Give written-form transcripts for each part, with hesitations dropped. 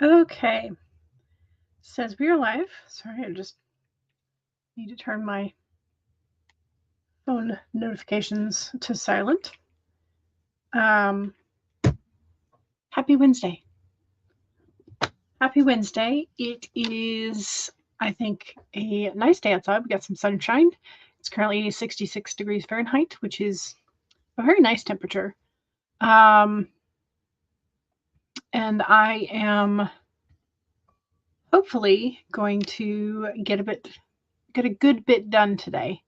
Okay. Says we are live. Sorry, I just need to turn my phone notifications to silent. Um, Happy Wednesday. Happy Wednesday. It is, I think, a nice day outside. We got some sunshine. It's currently 66 degrees Fahrenheit, which is a very nice temperature. And I am hopefully going to get a good bit done today.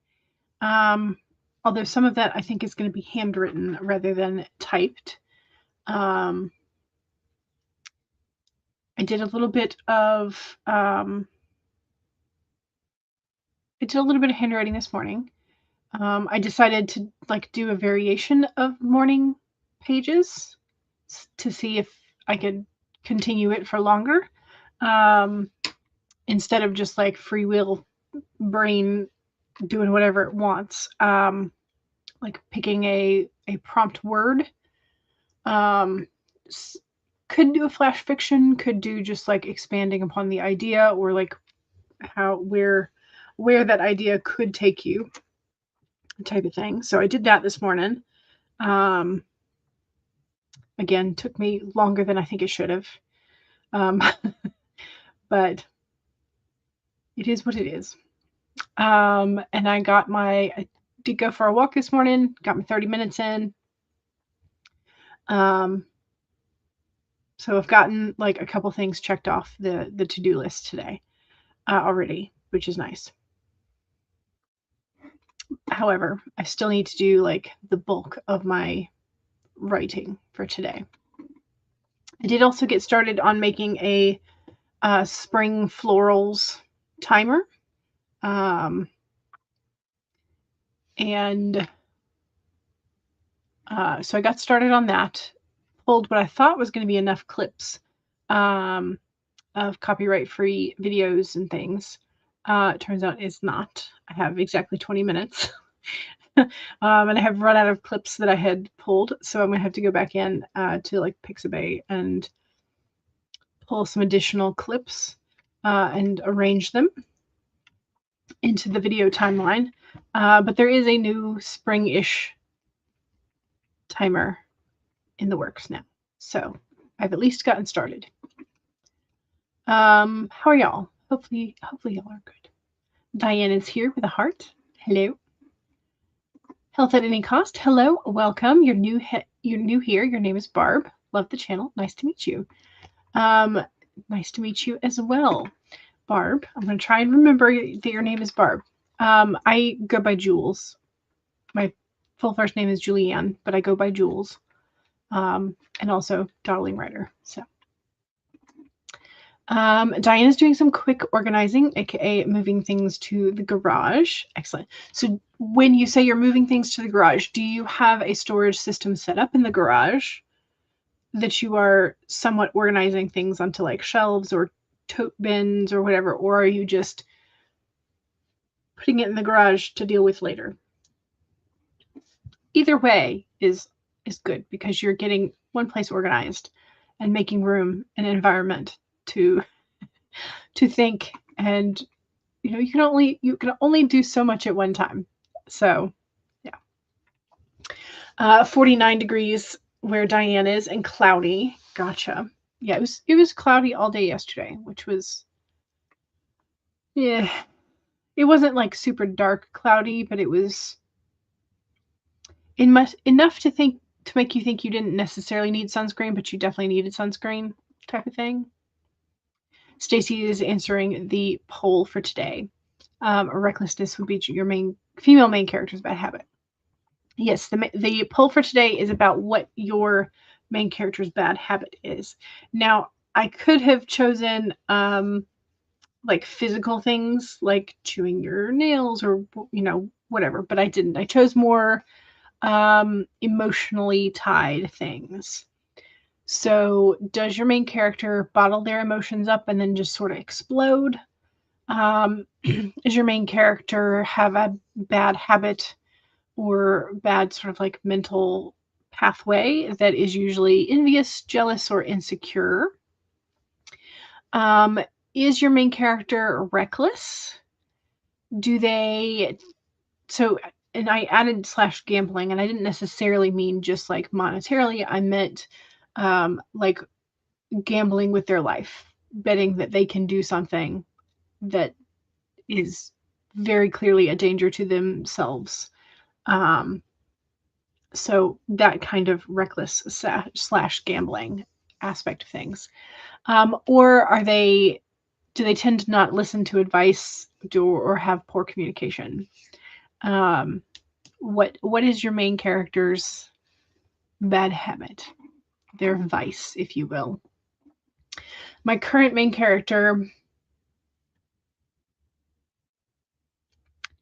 Although some of that I think is going to be handwritten rather than typed. I did a little bit of handwriting this morning. I decided to do a variation of morning pages to see if I could continue it for longer, instead of just free will brain doing whatever it wants. Like picking a prompt word. Could do a flash fiction, could do just expanding upon the idea, or where that idea could take you, type of thing. So I did that this morning. Again, took me longer than I think it should have. But it is what it is. And I did go for a walk this morning, got my 30 minutes in. So I've gotten a couple things checked off the to-do list today already, which is nice. However, I still need to do the bulk of my writing for today. I did also get started on making a spring florals timer. And so I got started on that, pulled what I thought was going to be enough clips of copyright-free videos and things. It turns out it's not. I have exactly 20 minutes. And I have run out of clips that I had pulled, so I'm going to have to go back in to Pixabay and pull some additional clips and arrange them into the video timeline. But there is a new spring-ish timer in the works now, so I've at least gotten started. How are y'all? Hopefully y'all are good. Diane is here with a heart. Hello. Health at any cost. Hello, welcome. You're new here. Your name is Barb. Love the channel. Nice to meet you. Nice to meet you as well, Barb. I'm going to try and remember that your name is Barb. I go by Jules. My full first name is Julianne, but I go by Jules. And also Dawdling Writer. So. Diane is doing some quick organizing, aka moving things to the garage. Excellent. So when you say you're moving things to the garage, do you have a storage system set up in the garage that you are somewhat organizing things onto shelves or tote bins or whatever, or are you just putting it in the garage to deal with later? Either way is good, because you're getting one place organized and making room and environment to think, and you can only do so much at one time. So yeah. 49 degrees where Diane is, and cloudy. Gotcha. Yeah, it was cloudy all day yesterday, which was, yeah, it wasn't super dark cloudy, but it was enough to make you think you didn't necessarily need sunscreen, but you definitely needed sunscreen, type of thing. Stacy is answering the poll for today. Recklessness would be your female main character's bad habit. Yes, the poll for today is about what your main character's bad habit is. Now, I could have chosen physical things like chewing your nails or whatever, but I didn't. I chose more emotionally tied things. So does your main character bottle their emotions up and then just sort of explode? Does your main character have a bad habit or bad sort of mental pathway that is usually envious, jealous, or insecure? Is your main character reckless? Do they, so, and I added / gambling, and I didn't necessarily mean just like monetarily. I meant like gambling with their life, betting that they can do something that is very clearly a danger to themselves. So that kind of reckless / gambling aspect of things. Or do they tend to not listen to advice or have poor communication? What is your main character's bad habit? Their vice, if you will. My current main character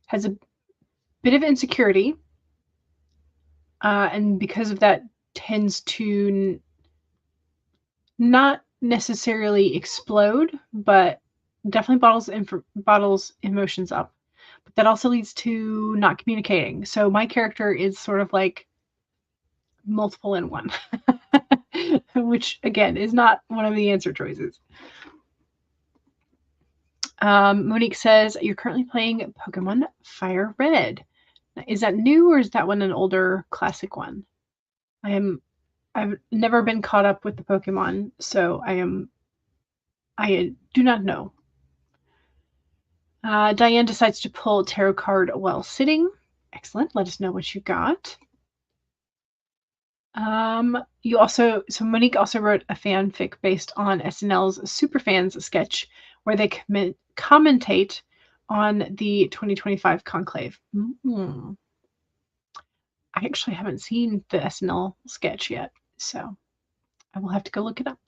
has a bit of insecurity, and because of that tends to not necessarily explode, but definitely bottles emotions up. But that also leads to not communicating. So my character is sort of like multiple in one, which again is not one of the answer choices. Monique says you're currently playing Pokemon Fire Red. Is that new, or is that one an older classic one? I've never been caught up with the Pokemon, so I do not know. Diane decides to pull a tarot card while sitting. Excellent. Let us know what you got. So Monique also wrote a fanfic based on SNL's Superfans sketch where they commentate on the 2025 conclave. I actually haven't seen the SNL sketch yet, so I will have to go look it up.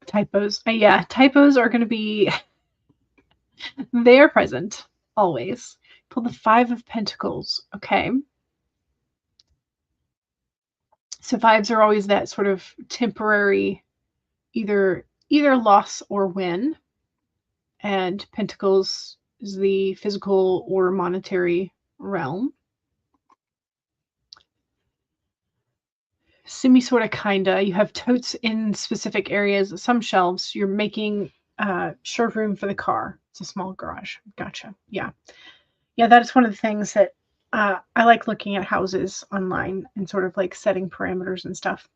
Typos. Yeah, typos are going to be they are present always. Pull the 5 of Pentacles. Okay. So 5s are always that sort of temporary either loss or win. And Pentacles is the physical or monetary realm. Semi sorta kinda. You have totes in specific areas. Some shelves. You're making sure room for the car. It's a small garage. Gotcha. Yeah. Yeah, that is one of the things that I like looking at houses online and sort of like setting parameters and stuff.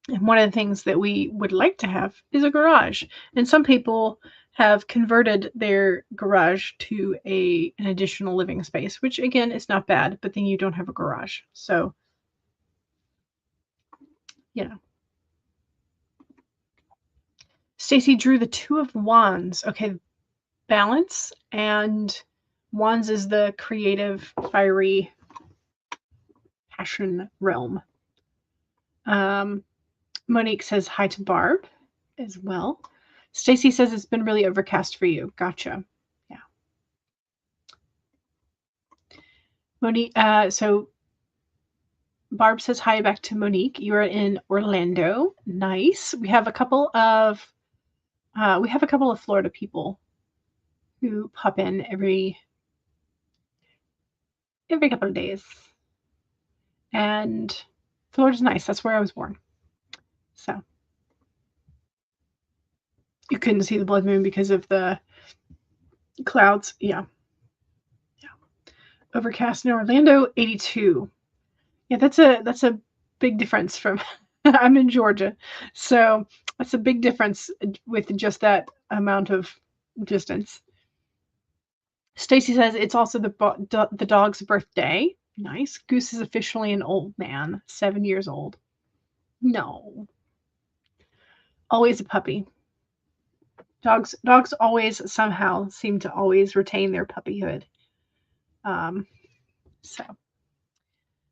And one of the things that we would like to have is a garage. And some people have converted their garage to an additional living space, which again is not bad, but then you don't have a garage. So, you know. Stacy drew the 2 of Wands. Okay, balance, and Wands is the creative, fiery passion realm. Monique says hi to Barb as well. Stacy says it's been really overcast for you. Gotcha. Yeah. Monique, so Barb says hi back to Monique. You are in Orlando. Nice. We have a couple of Florida people who pop in every couple of days. And Florida's nice. That's where I was born. So you couldn't see the blood moon because of the clouds. Yeah. Overcast in Orlando, 82. Yeah, that's a big difference from I'm in Georgia. So that's a big difference with just that amount of distance. Stacy says it's also the dog's birthday. Nice. Goose is officially an old man, 7 years old. No. Always a puppy. Dogs always somehow seem to always retain their puppyhood. So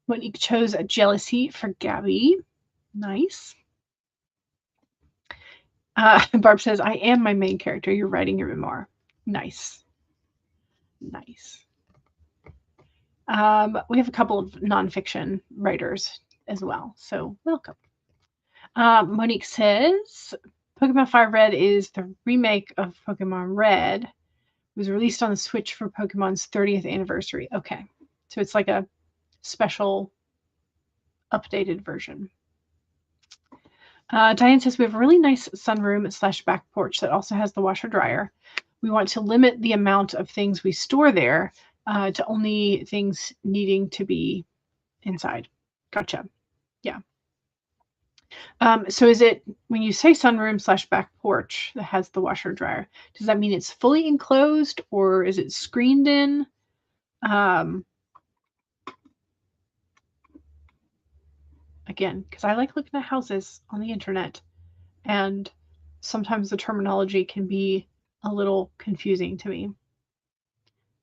Monique chose a jealousy for Gabby. Nice. Barb says, I am my main character. You're writing your memoir. Nice. Nice. We have a couple of nonfiction writers as well, so welcome. Monique says, Pokemon Fire Red is the remake of Pokemon Red. It was released on the Switch for Pokemon's 30th anniversary. Okay, so it's like a special updated version. Diane says we have a really nice sunroom / back porch that also has the washer dryer. We want to limit the amount of things we store there to only things needing to be inside. Gotcha. Yeah. So is it, when you say sunroom / back porch that has the washer dryer, does that mean it's fully enclosed or is it screened in? Again, because I like looking at houses on the internet, and sometimes the terminology can be a little confusing to me.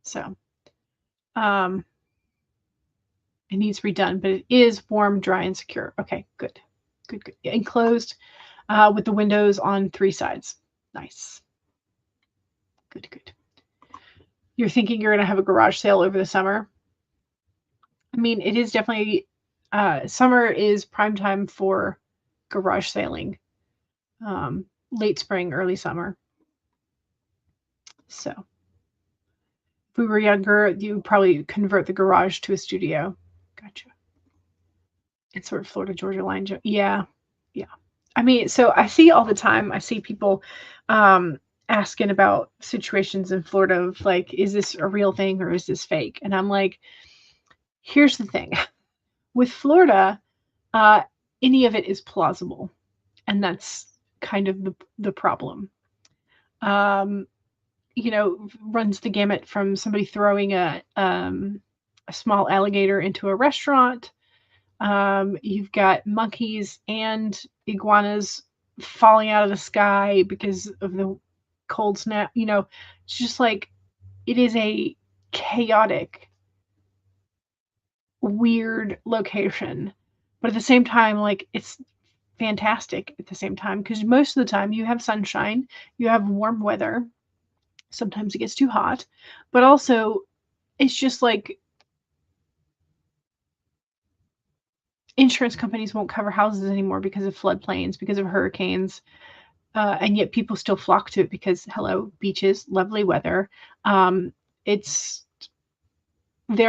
So it needs redone, but it is warm, dry, and secure. Okay, good. Good, good. Yeah, enclosed with the windows on 3 sides. Nice. Good, good. You're thinking you're going to have a garage sale over the summer? I mean, it is definitely, summer is prime time for garage sailing. Late spring, early summer. So if we were younger, you would probably convert the garage to a studio. Gotcha. It's sort of Florida, Georgia line. Yeah. Yeah. I mean, so I see all the time, I see people asking about situations in Florida of like, is this a real thing or is this fake? And I'm like, here's the thing. With Florida, any of it is plausible. And that's kind of the problem. You know, runs the gamut from somebody throwing a small alligator into a restaurant. You've got monkeys and iguanas falling out of the sky because of the cold snap. You know, it's just like, it is a chaotic, weird location. But at the same time, like, it's fantastic at the same time, because most of the time you have sunshine, you have warm weather. Sometimes it gets too hot, but also it's just like, insurance companies won't cover houses anymore because of floodplains, because of hurricanes. And yet people still flock to it because, hello, beaches, lovely weather. There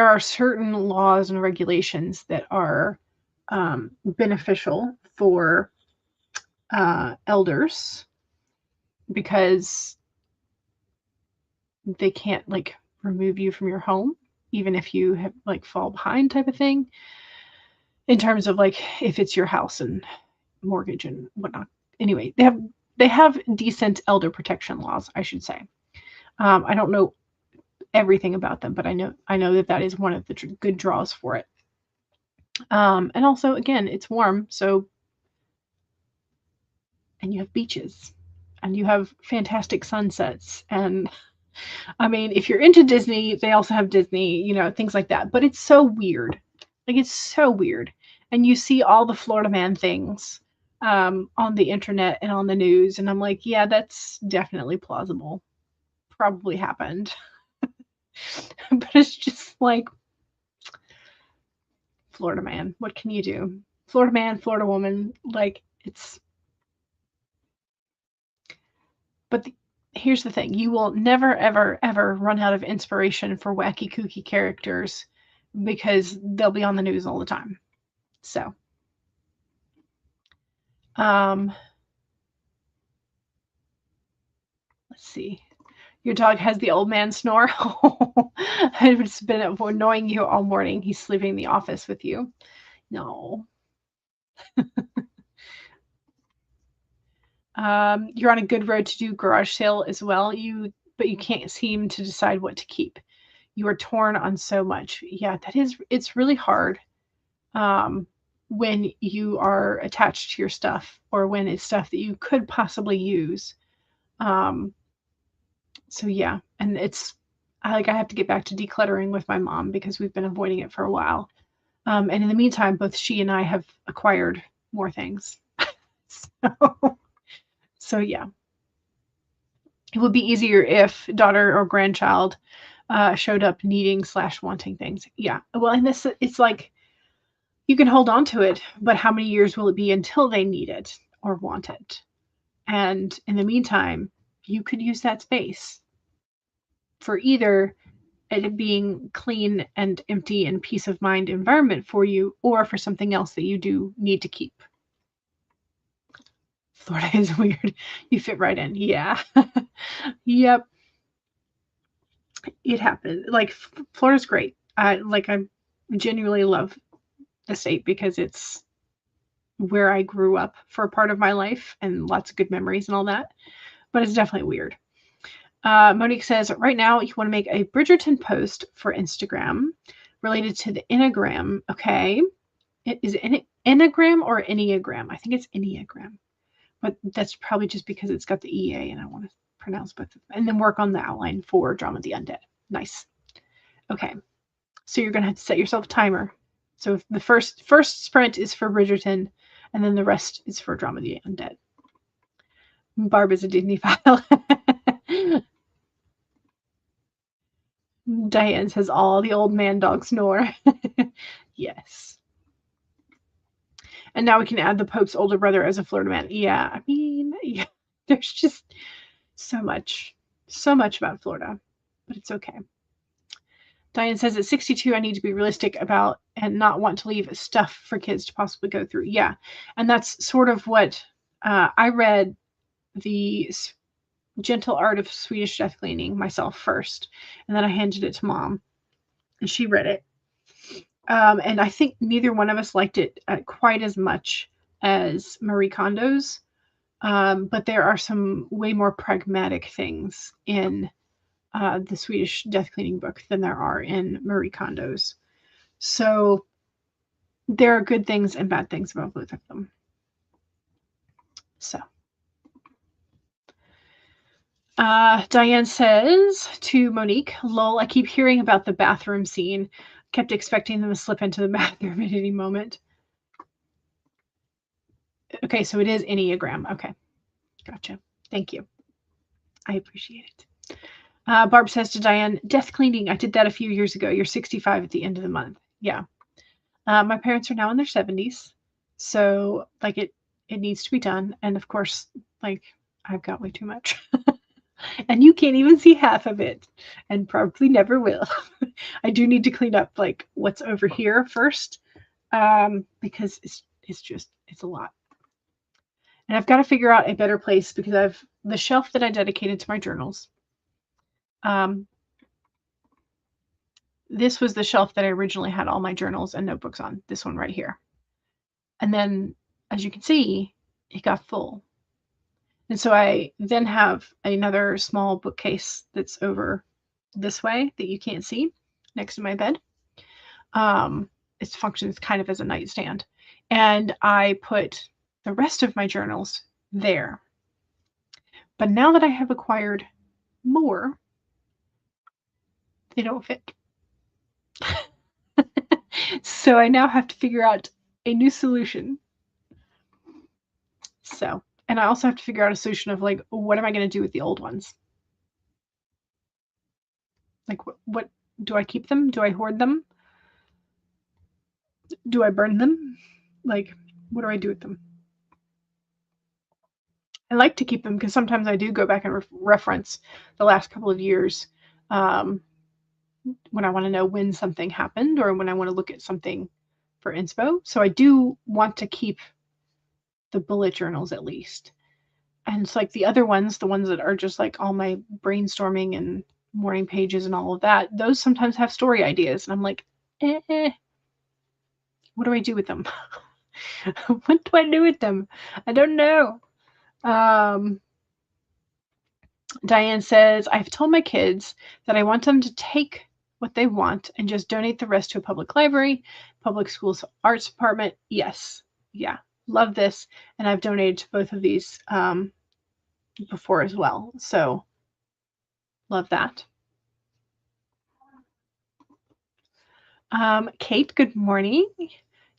are certain laws and regulations that are beneficial for elders, because they can't like remove you from your home, even if you have like fall behind type of thing, in terms of like if it's your house and mortgage and whatnot. Anyway, they have decent elder protection laws, I should say. I don't know everything about them, but I know that is one of the good draws for it. And also, again, it's warm, so, and you have beaches, and you have fantastic sunsets, and I mean, if you're into Disney, they also have Disney, you know, things like that. But it's so weird, like, it's so weird, and you see all the Florida Man things on the internet and on the news, and I'm like, yeah, that's definitely plausible, probably happened. But it's just like, Florida Man, what can you do? Florida Man, Florida woman, like, it's, but here's the thing, you will never, ever, ever run out of inspiration for wacky, kooky characters, because they'll be on the news all the time. So, let's see. Your dog has the old man snore. It's been annoying you all morning. He's sleeping in the office with you. No. You're on a good road to do garage sale as well. But you can't seem to decide what to keep. You are torn on so much. Yeah, it's really hard when you are attached to your stuff, or when it's stuff that you could possibly use. So yeah, and I have to get back to decluttering with my mom, because we've been avoiding it for a while. And in the meantime, both she and I have acquired more things. So yeah, it would be easier if daughter or grandchild showed up needing / wanting things. Yeah, well, and it's like, you can hold on to it, but how many years will it be until they need it or want it? And in the meantime, you could use that space for either it being clean and empty and peace of mind environment for you, or for something else that you do need to keep. Florida is weird. You fit right in. Yeah. Yep. It happens. Like Florida's great. I genuinely love the state because it's where I grew up for a part of my life and lots of good memories and all that. But it's definitely weird. Monique says, right now you want to make a Bridgerton post for Instagram related to the Enneagram. Okay. Is it Enneagram or Enneagram? I think it's Enneagram. But that's probably just because it's got the EA and I want to pronounce both of them. And then work on the outline for Drama of the Undead. Nice. Okay. So you're going to have to set yourself a timer. So the first sprint is for Bridgerton, and then the rest is for Drama of the Undead. Barb is a Disney file. Diane says all the old man dogs snore. Yes. And now we can add the Pope's older brother as a Florida man. Yeah, I mean, yeah, there's just so much about Florida, but it's okay. Diane says at 62, I need to be realistic about and not want to leave stuff for kids to possibly go through. Yeah, and that's sort of what I read the Gentle Art of Swedish Death Cleaning myself first, and then I handed it to Mom, and she read it. And I think neither one of us liked it quite as much as Marie Kondo's, but there are some way more pragmatic things in the Swedish Death Cleaning book than there are in Marie Kondo's. So there are good things and bad things about both of them. So Diane says to Monique, lol, I keep hearing about the bathroom scene. Kept expecting them to slip into the bathroom at any moment. Okay, so it is Enneagram. Okay, gotcha. Thank you. I appreciate it. Barb says to Diane, death cleaning. I did that a few years ago. You're 65 at the end of the month. Yeah. My parents are now in their 70s. So like it needs to be done. And of course, like I've got way too much. And you can't even see half of it and probably never will. I do need to clean up like what's over here first because it's a lot. And I've got to figure out a better place because I've the shelf that I dedicated to my journals. This was the shelf that I originally had all my journals and notebooks on, this one right here. And then, as you can see, it got full. And so I then have another small bookcase that's over this way that you can't see next to my bed. It functions kind of as a nightstand. And I put the rest of my journals there. But now that I have acquired more, they don't fit. So I now have to figure out a new solution. So, and I also have to figure out a solution of like, what am I going to do with the old ones? Like, what do I keep them? Do I hoard them? Do I burn them? Like, what do I do with them? I like to keep them because sometimes I do go back and reference the last couple of years when I want to know when something happened or when I want to look at something for inspo. So I do want to keep the bullet journals at least. And it's like the other ones, the ones that are just like all my brainstorming and morning pages and all of that, those sometimes have story ideas. And I'm like, what do I do with them? What do I do with them? I don't know. Diane says, I've told my kids that I want them to take what they want and just donate the rest to a public library, public schools arts department. Yes. Yeah. Love this. And I've donated to both of these before as well. So love that. Kate, good morning.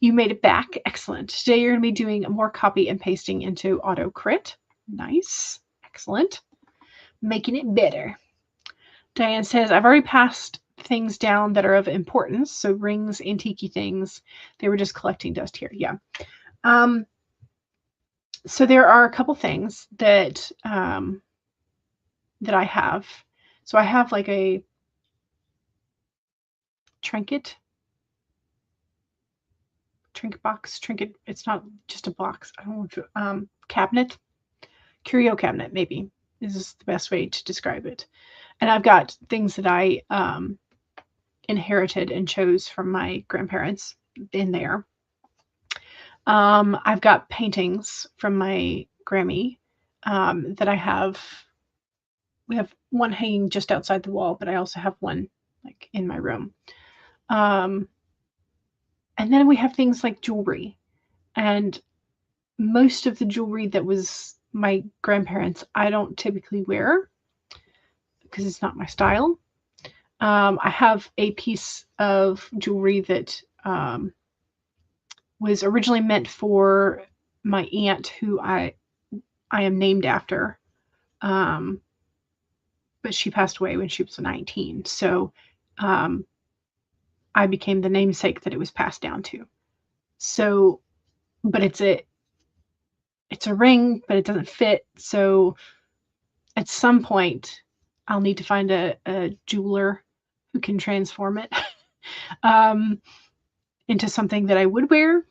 You made it back. Excellent. Today you're going to be doing more copy and pasting into AutoCrit. Nice. Excellent. Making it better. Diane says, I've already passed things down that are of importance. So rings, antique things. They were just collecting dust here. Yeah. So there are a couple things that that I have. So I have like a trinket box. Trinket. It's not just a box. I don't know. Cabinet. curio cabinet, maybe, is the best way to describe it. And I've got things that I inherited and chose from my grandparents in there. I've got paintings from my Grammy that I have. We have one hanging just outside the wall, but I also have one like in my room. And then we have things like jewelry. And most of the jewelry that was my grandparents, I don't typically wear because it's not my style. I have a piece of jewelry that was originally meant for my aunt, who I am named after. But she passed away when she was 19. So I became the namesake that it was passed down to. So, but it's a ring, but it doesn't fit. So at some point, I'll need to find a jeweler who can transform it into something that I would wear.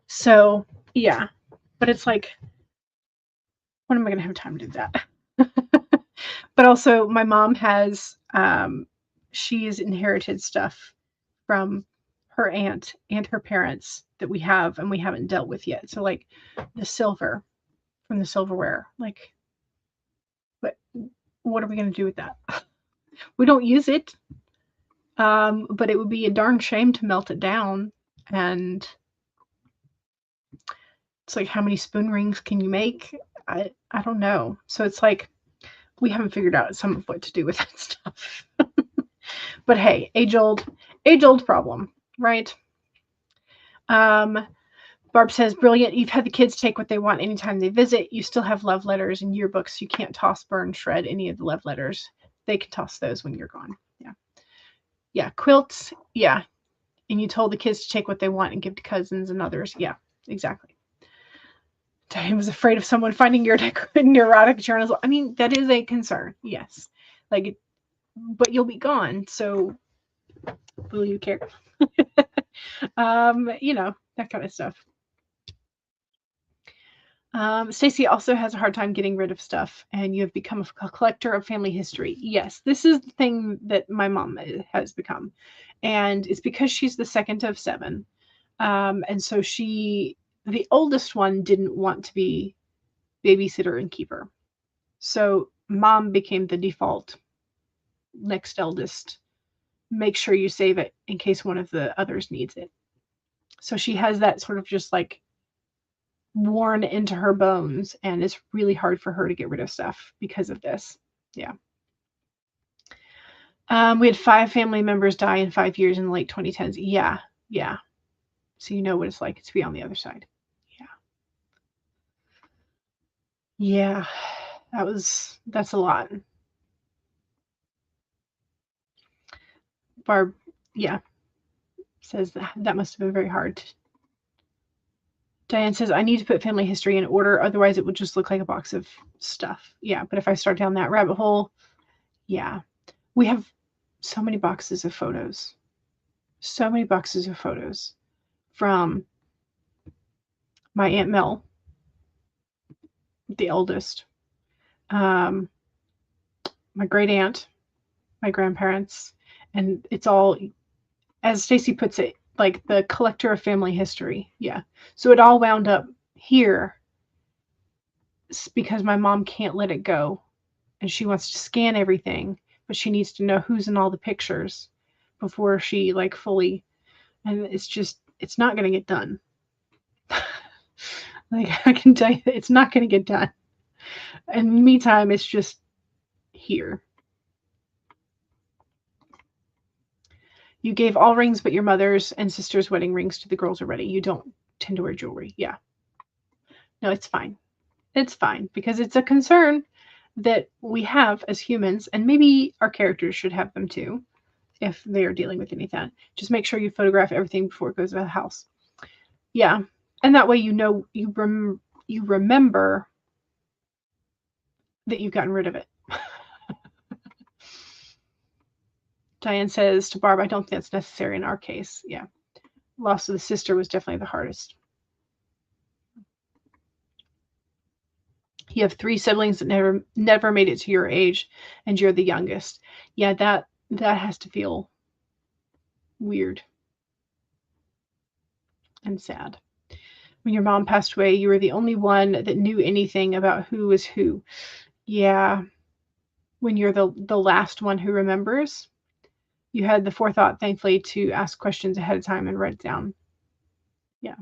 So yeah, but it's like, when am I going to have time to do that? But also my mom has, she's inherited stuff from her aunt and her parents that we have and we haven't dealt with yet. So like the silver from the silverware, like, what are we going to do with that? We don't use it. But it would be a darn shame to melt it down. And it's like, how many spoon rings can you make? I don't know. So it's like, we haven't figured out some of what to do with that stuff. But hey, age old problem, right? Barb says, brilliant. You've had the kids take what they want anytime they visit. You still have love letters and yearbooks. You can't toss, burn, shred any of the love letters. They can toss those when you're gone. Yeah. Yeah. Quilts. Yeah. And you told the kids to take what they want and give to cousins and others. Yeah, exactly. Diane was afraid of someone finding your neurotic journals. I mean, that is a concern. Yes. Like, but you'll be gone. So will you care? You know, that kind of stuff. Stacy also has a hard time getting rid of stuff, and you have become a collector of family history. Yes, this is the thing that my mom has become, and it's because she's the second of 7, and so the oldest one, didn't want to be babysitter and keeper, so mom became the default next eldest. Make sure you save it in case one of the others needs it. So she has that sort of just like worn into her bones, and it's really hard for her to get rid of stuff because of this. Yeah. We had 5 family members die in 5 years in the late 2010s. Yeah. Yeah. So you know what it's like to be on the other side. Yeah. Yeah. That's a lot. Barb, yeah, says that must have been very hard. Diane says, I need to put family history in order, otherwise it would just look like a box of stuff. Yeah, but if I start down that rabbit hole, yeah. We have so many boxes of photos. So many boxes of photos from my Aunt Mel, the oldest, my great aunt, my grandparents, and it's all, as Stacy puts it, like the collector of family history. Yeah. So it all wound up here because my mom can't let it go, and she wants to scan everything, but she needs to know who's in all the pictures before she like fully, and it's not going to get done. Like, I can tell you, it's not going to get done. In the meantime, it's just here. You gave all rings but your mother's and sister's wedding rings to the girls already. You don't tend to wear jewelry. Yeah. No, it's fine. It's fine, because it's a concern that we have as humans, and maybe our characters should have them too if they are dealing with anything. Just make sure you photograph everything before it goes to the house. Yeah. And that way you know, you remember that you've gotten rid of it. Diane says to Barb, I don't think that's necessary in our case. Yeah. Loss of the sister was definitely the hardest. You have 3 siblings that never made it to your age, and you're the youngest. Yeah, that has to feel weird and sad. When your mom passed away, you were the only one that knew anything about who was who. Yeah, when you're the last one who remembers, you had the forethought, thankfully, to ask questions ahead of time and write it down. Yeah.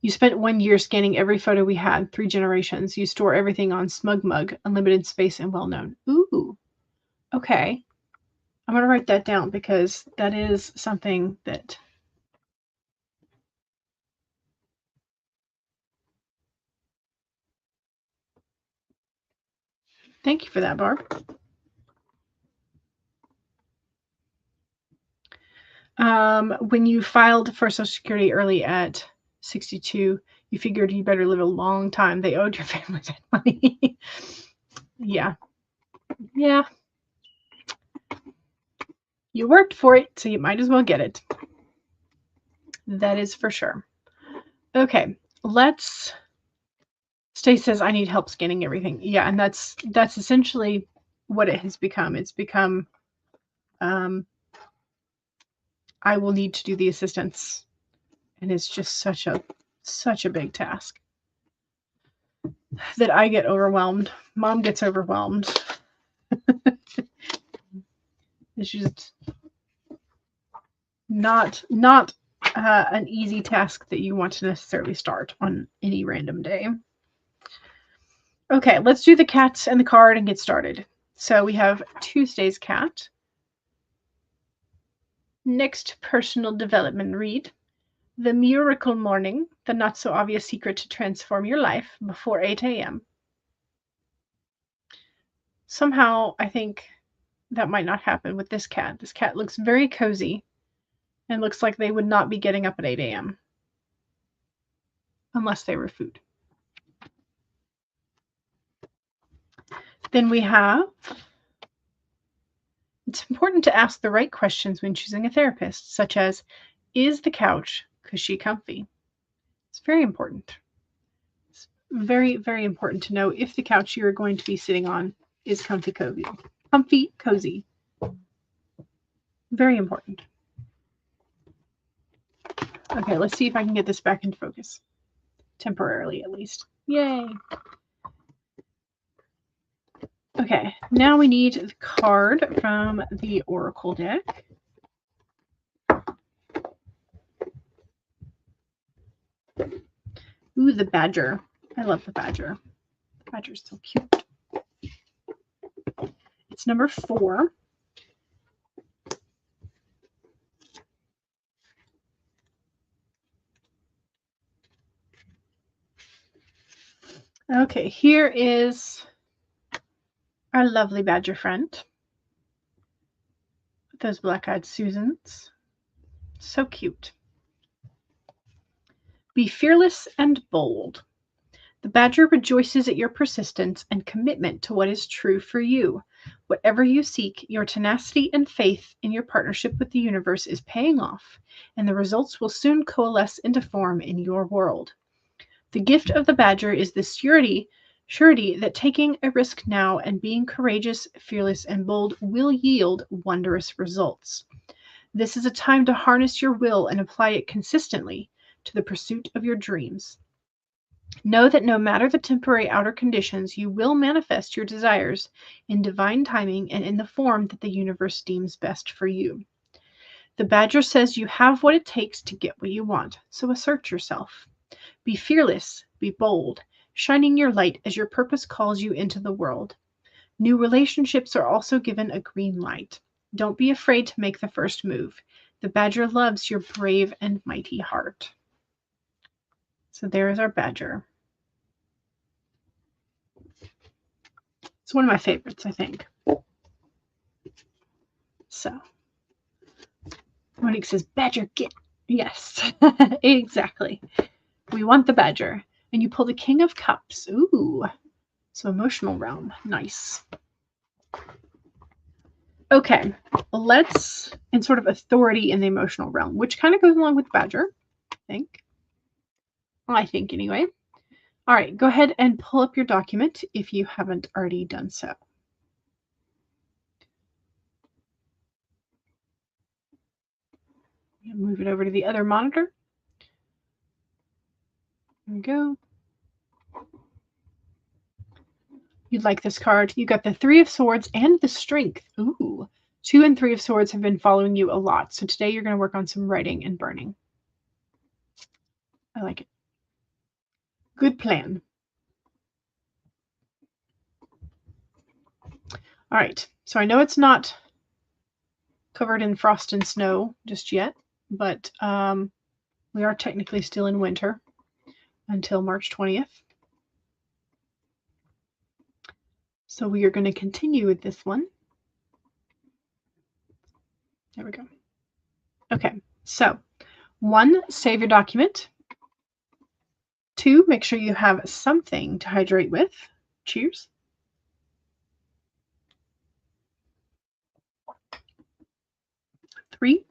You spent 1 year scanning every photo we had, 3 generations. You store everything on SmugMug, unlimited space and well-known. Ooh, okay. I'm going to write that down because that is something that... Thank you for that, Barb. When you filed for Social Security early at 62, you figured you better live a long time. They owed your family that money. Yeah. Yeah. You worked for it, so you might as well get it. That is for sure. Okay, let's... Stace says, I need help scanning everything. Yeah, and that's essentially what it has become. It's become, I will need to do the assistance. And it's just such a big task that I get overwhelmed. Mom gets overwhelmed. It's just not an easy task that you want to necessarily start on any random day. Okay, let's do the cats and the card and get started. So we have Tuesday's cat. Next personal development read. The Miracle Morning, the not so obvious secret to transform your life before 8 a.m. Somehow, I think that might not happen with this cat. This cat looks very cozy and looks like they would not be getting up at 8 a.m. unless they were food. Then we have, it's important to ask the right questions when choosing a therapist, such as, is the couch cushy comfy? It's very important. It's very, very important to know if the couch you're going to be sitting on is comfy cozy. Comfy cozy. Very important. Okay, let's see if I can get this back into focus. Temporarily, at least. Yay. Okay, now we need the card from the Oracle deck. Ooh, the badger. I love the badger. The badger's so cute. It's number 4. Okay, here is our lovely badger friend. With those black-eyed Susans. So cute. Be fearless and bold. The badger rejoices at your persistence and commitment to what is true for you. Whatever you seek, your tenacity and faith in your partnership with the universe is paying off, and the results will soon coalesce into form in your world. The gift of the badger is the surety that taking a risk now and being courageous, fearless, and bold will yield wondrous results. This is a time to harness your will and apply it consistently to the pursuit of your dreams. Know that no matter the temporary outer conditions, you will manifest your desires in divine timing and in the form that the universe deems best for you. The badger says you have what it takes to get what you want, so assert yourself. Be fearless, be bold, shining your light as your purpose calls you into the world. New relationships are also given a green light. Don't be afraid to make the first move. The badger loves your brave and mighty heart. So there is our badger. It's one of my favorites, I think. So, Monique says, badger, get. Yes, exactly. We want the badger. And you pull the King of Cups. Ooh, so emotional realm. Nice. Okay, let's, in sort of authority in the emotional realm, which kind of goes along with badger, I think. I think anyway. All right, go ahead and pull up your document if you haven't already done so. Move it over to the other monitor. There we go. You'd like this card. You got the Three of Swords and the Strength. Ooh. 2 and 3 of Swords have been following you a lot. So today you're going to work on some writing and burning. I like it. Good plan. All right. So I know it's not covered in frost and snow just yet, but we are technically still in winter until March 20th. So we are going to continue with this one. There we go. Okay. So 1, save your document. 2, make sure you have something to hydrate with. Cheers. 3,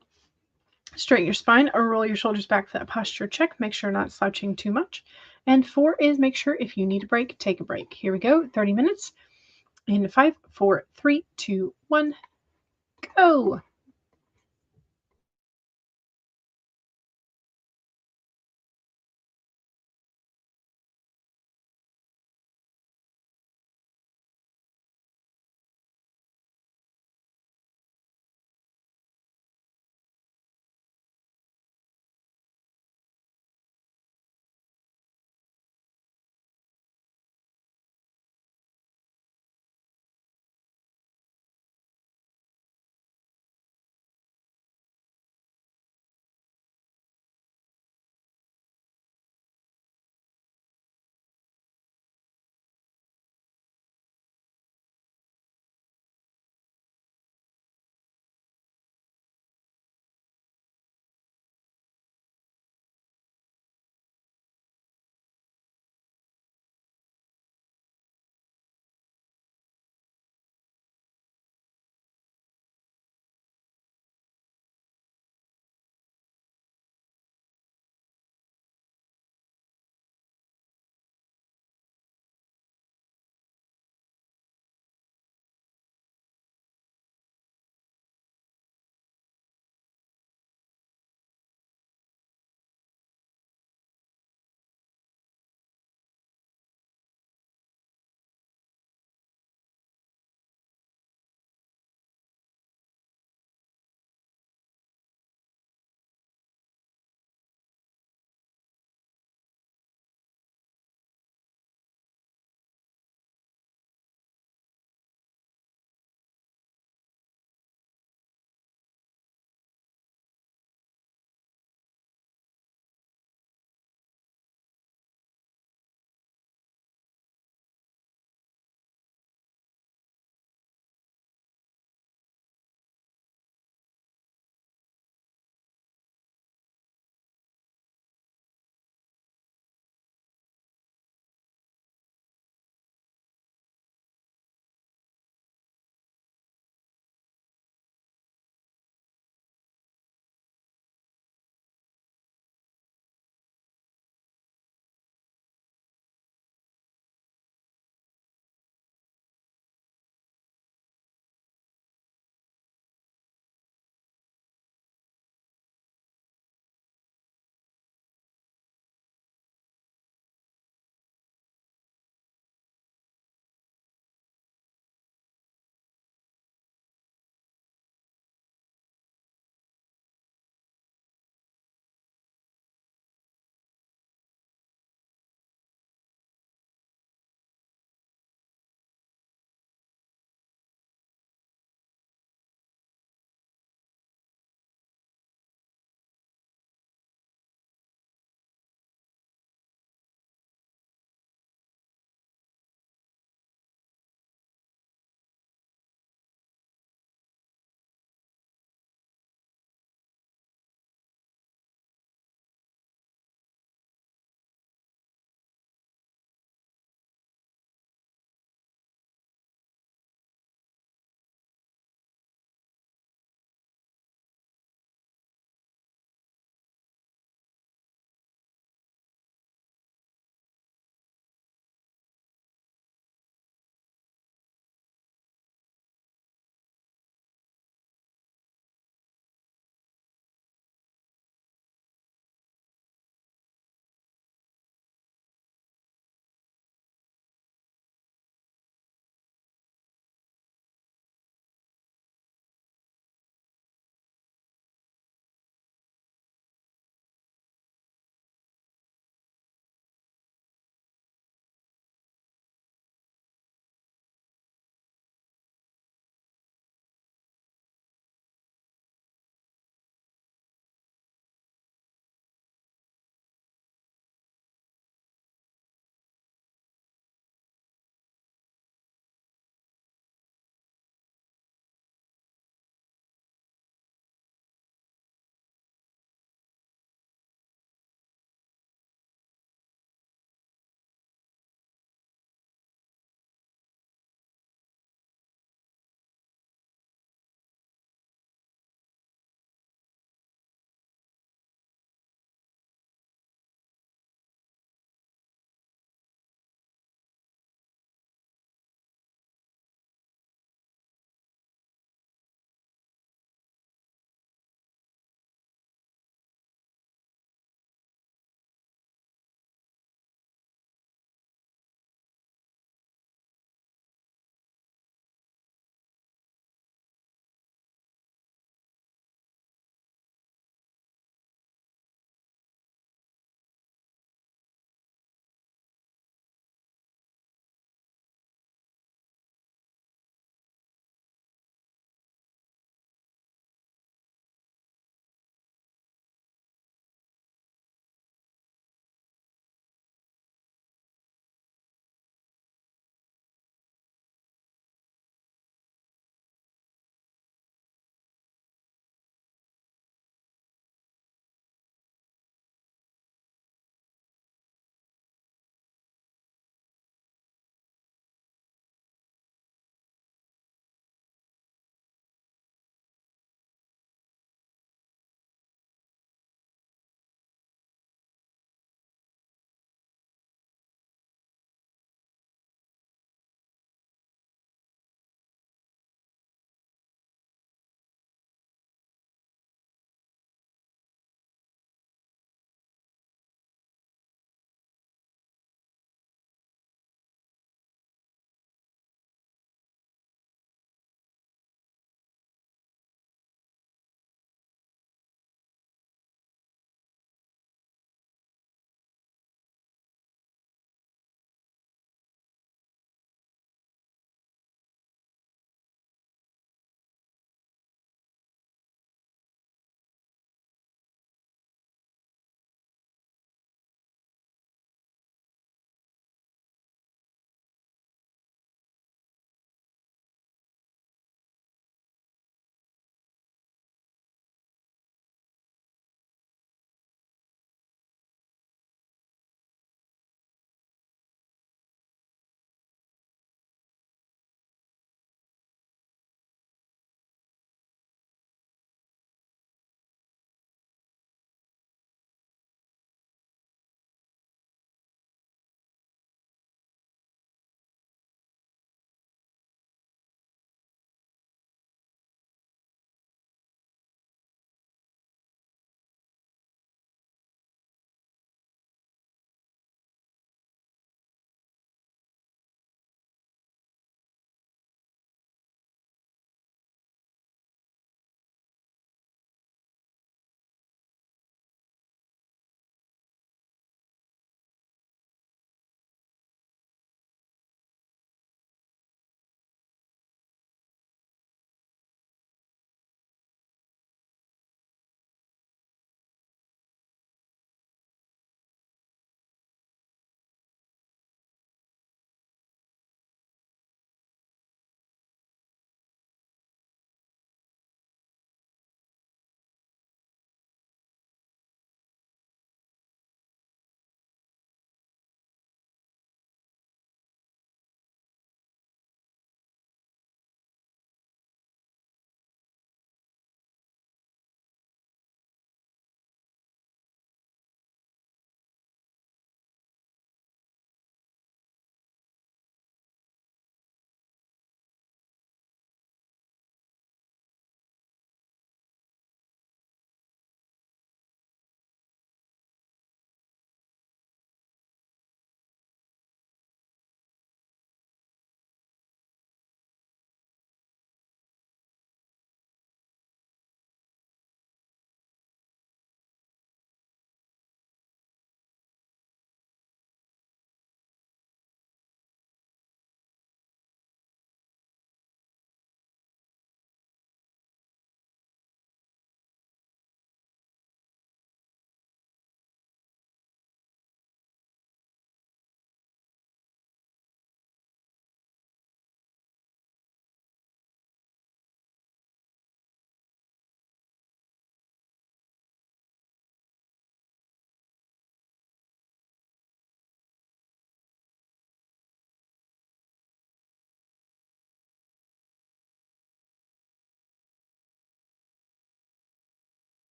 straighten your spine or roll your shoulders back for that posture check. Make sure you're not slouching too much. And 4 is make sure if you need a break, take a break. Here we go, 30 minutes. In 5, 4, 3, 2, 1, go.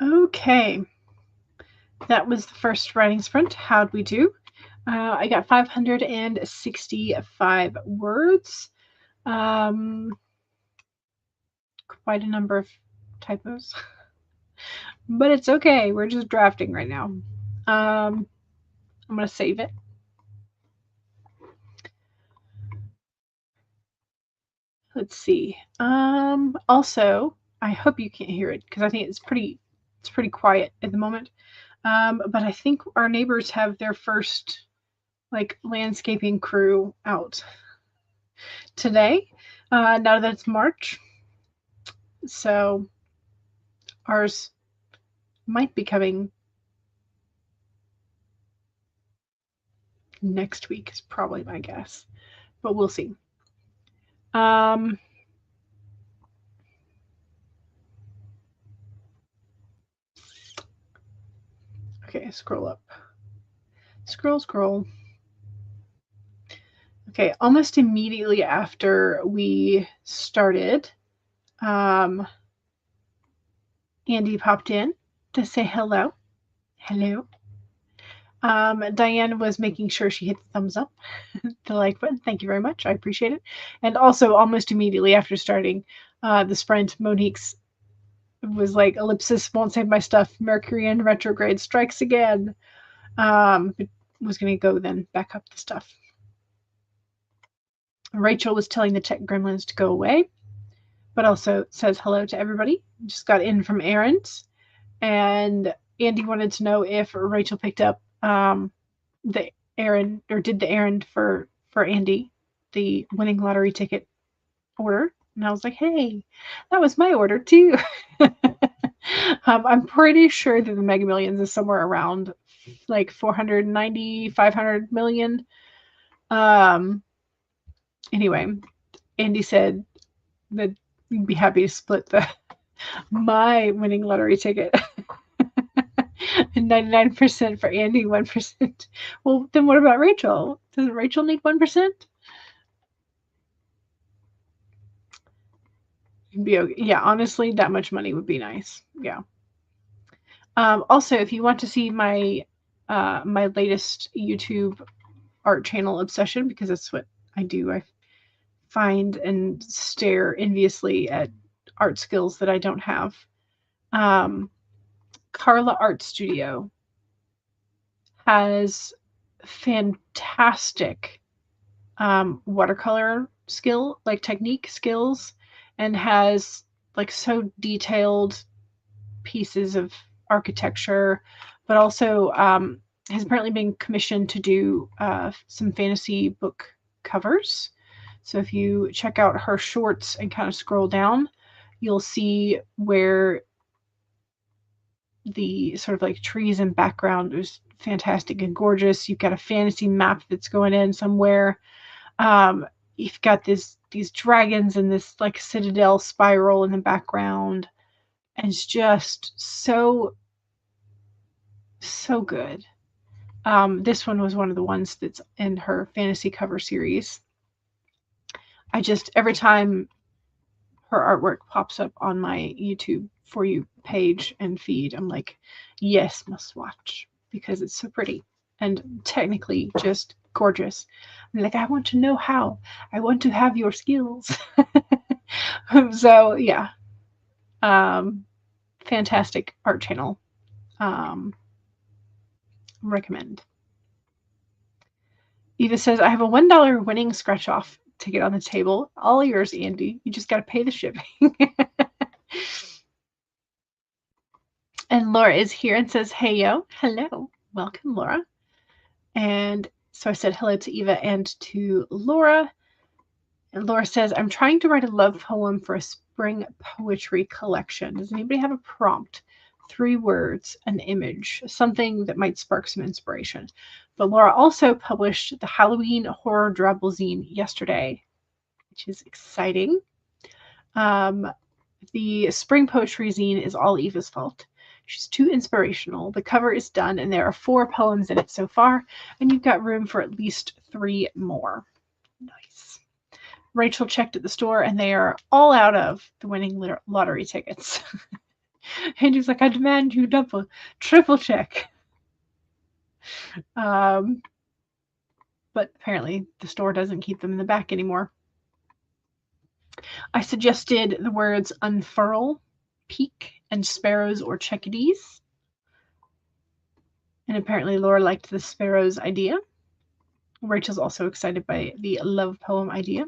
Okay. That was the first writing sprint. How'd we do? I got 565 words. Quite a number of typos. But it's okay. We're just drafting right now. I'm going to save it. Let's see. Also, I hope you can't hear it because I think it's pretty quiet at the moment. But I think our neighbors have their first like landscaping crew out today. Now that it's March, so ours might be coming next week is probably my guess, but we'll see. Okay, scroll up. Scroll. Okay, almost immediately after we started, Andy popped in to say hello. Hello. Diane was making sure she hit the thumbs up, the like button. Thank you very much. I appreciate it. And also, almost immediately after starting the sprint, Monique's was like, ellipsis won't save my stuff. Mercury in retrograde strikes again. It was going to go then back up the stuff. Rachel was telling the tech gremlins to go away, but also says hello to everybody. Just got in from errands. And Andy wanted to know if Rachel picked up the errand or did the errand for Andy, the winning lottery ticket order. And I was like, hey, that was my order too. I'm pretty sure that the Mega Millions is somewhere around like 490, 500 million. Anyway, Andy said that he'd be happy to split my winning lottery ticket. And 99% for Andy, 1%. Well, then what about Rachel? Doesn't Rachel need 1%? Be okay. Yeah, honestly, that much money would be nice. Yeah. Also, if you want to see my my latest YouTube art channel obsession, because that's what I do, I find and stare enviously at art skills that I don't have. Carla Art Studio has fantastic watercolor skill, like technique skills, and has like so detailed pieces of architecture, but also has apparently been commissioned to do some fantasy book covers. So if you check out her shorts and kind of scroll down, you'll see where the sort of like trees and background is fantastic and gorgeous. You've got a fantasy map that's going in somewhere. You've got these dragons and this like citadel spiral in the background. And it's just so good. This one was one of the ones that's in her fantasy cover series. I just, every time her artwork pops up on my YouTube For You page and feed, I'm like, yes, must watch, because it's so pretty and technically just gorgeous. I'm like, I want to know how. I want to have your skills. So yeah, fantastic art channel. Recommend. Eva says, I have a $1 winning scratch off ticket on the table. All yours, Andy. You just got to pay the shipping. And Laura is here and says, hey, yo. Hello. Welcome, Laura. And so I said hello to Eva and to Laura. And Laura says, I'm trying to write a love poem for a spring poetry collection. Does anybody have a prompt? 3 words, an image, something that might spark some inspiration. But Laura also published the Halloween horror drabble-zine yesterday, which is exciting. The spring poetry zine is all Eva's fault. She's too inspirational. The cover is done, and there are 4 poems in it so far, and you've got room for at least 3 more. Nice. Rachel checked at the store, and they are all out of the winning lottery tickets. Andrew's like, I demand you triple check. But apparently the store doesn't keep them in the back anymore. I suggested the words unfurl, peak, and sparrows or chickadees. And apparently Laura liked the sparrows idea. Rachel's also excited by the love poem idea.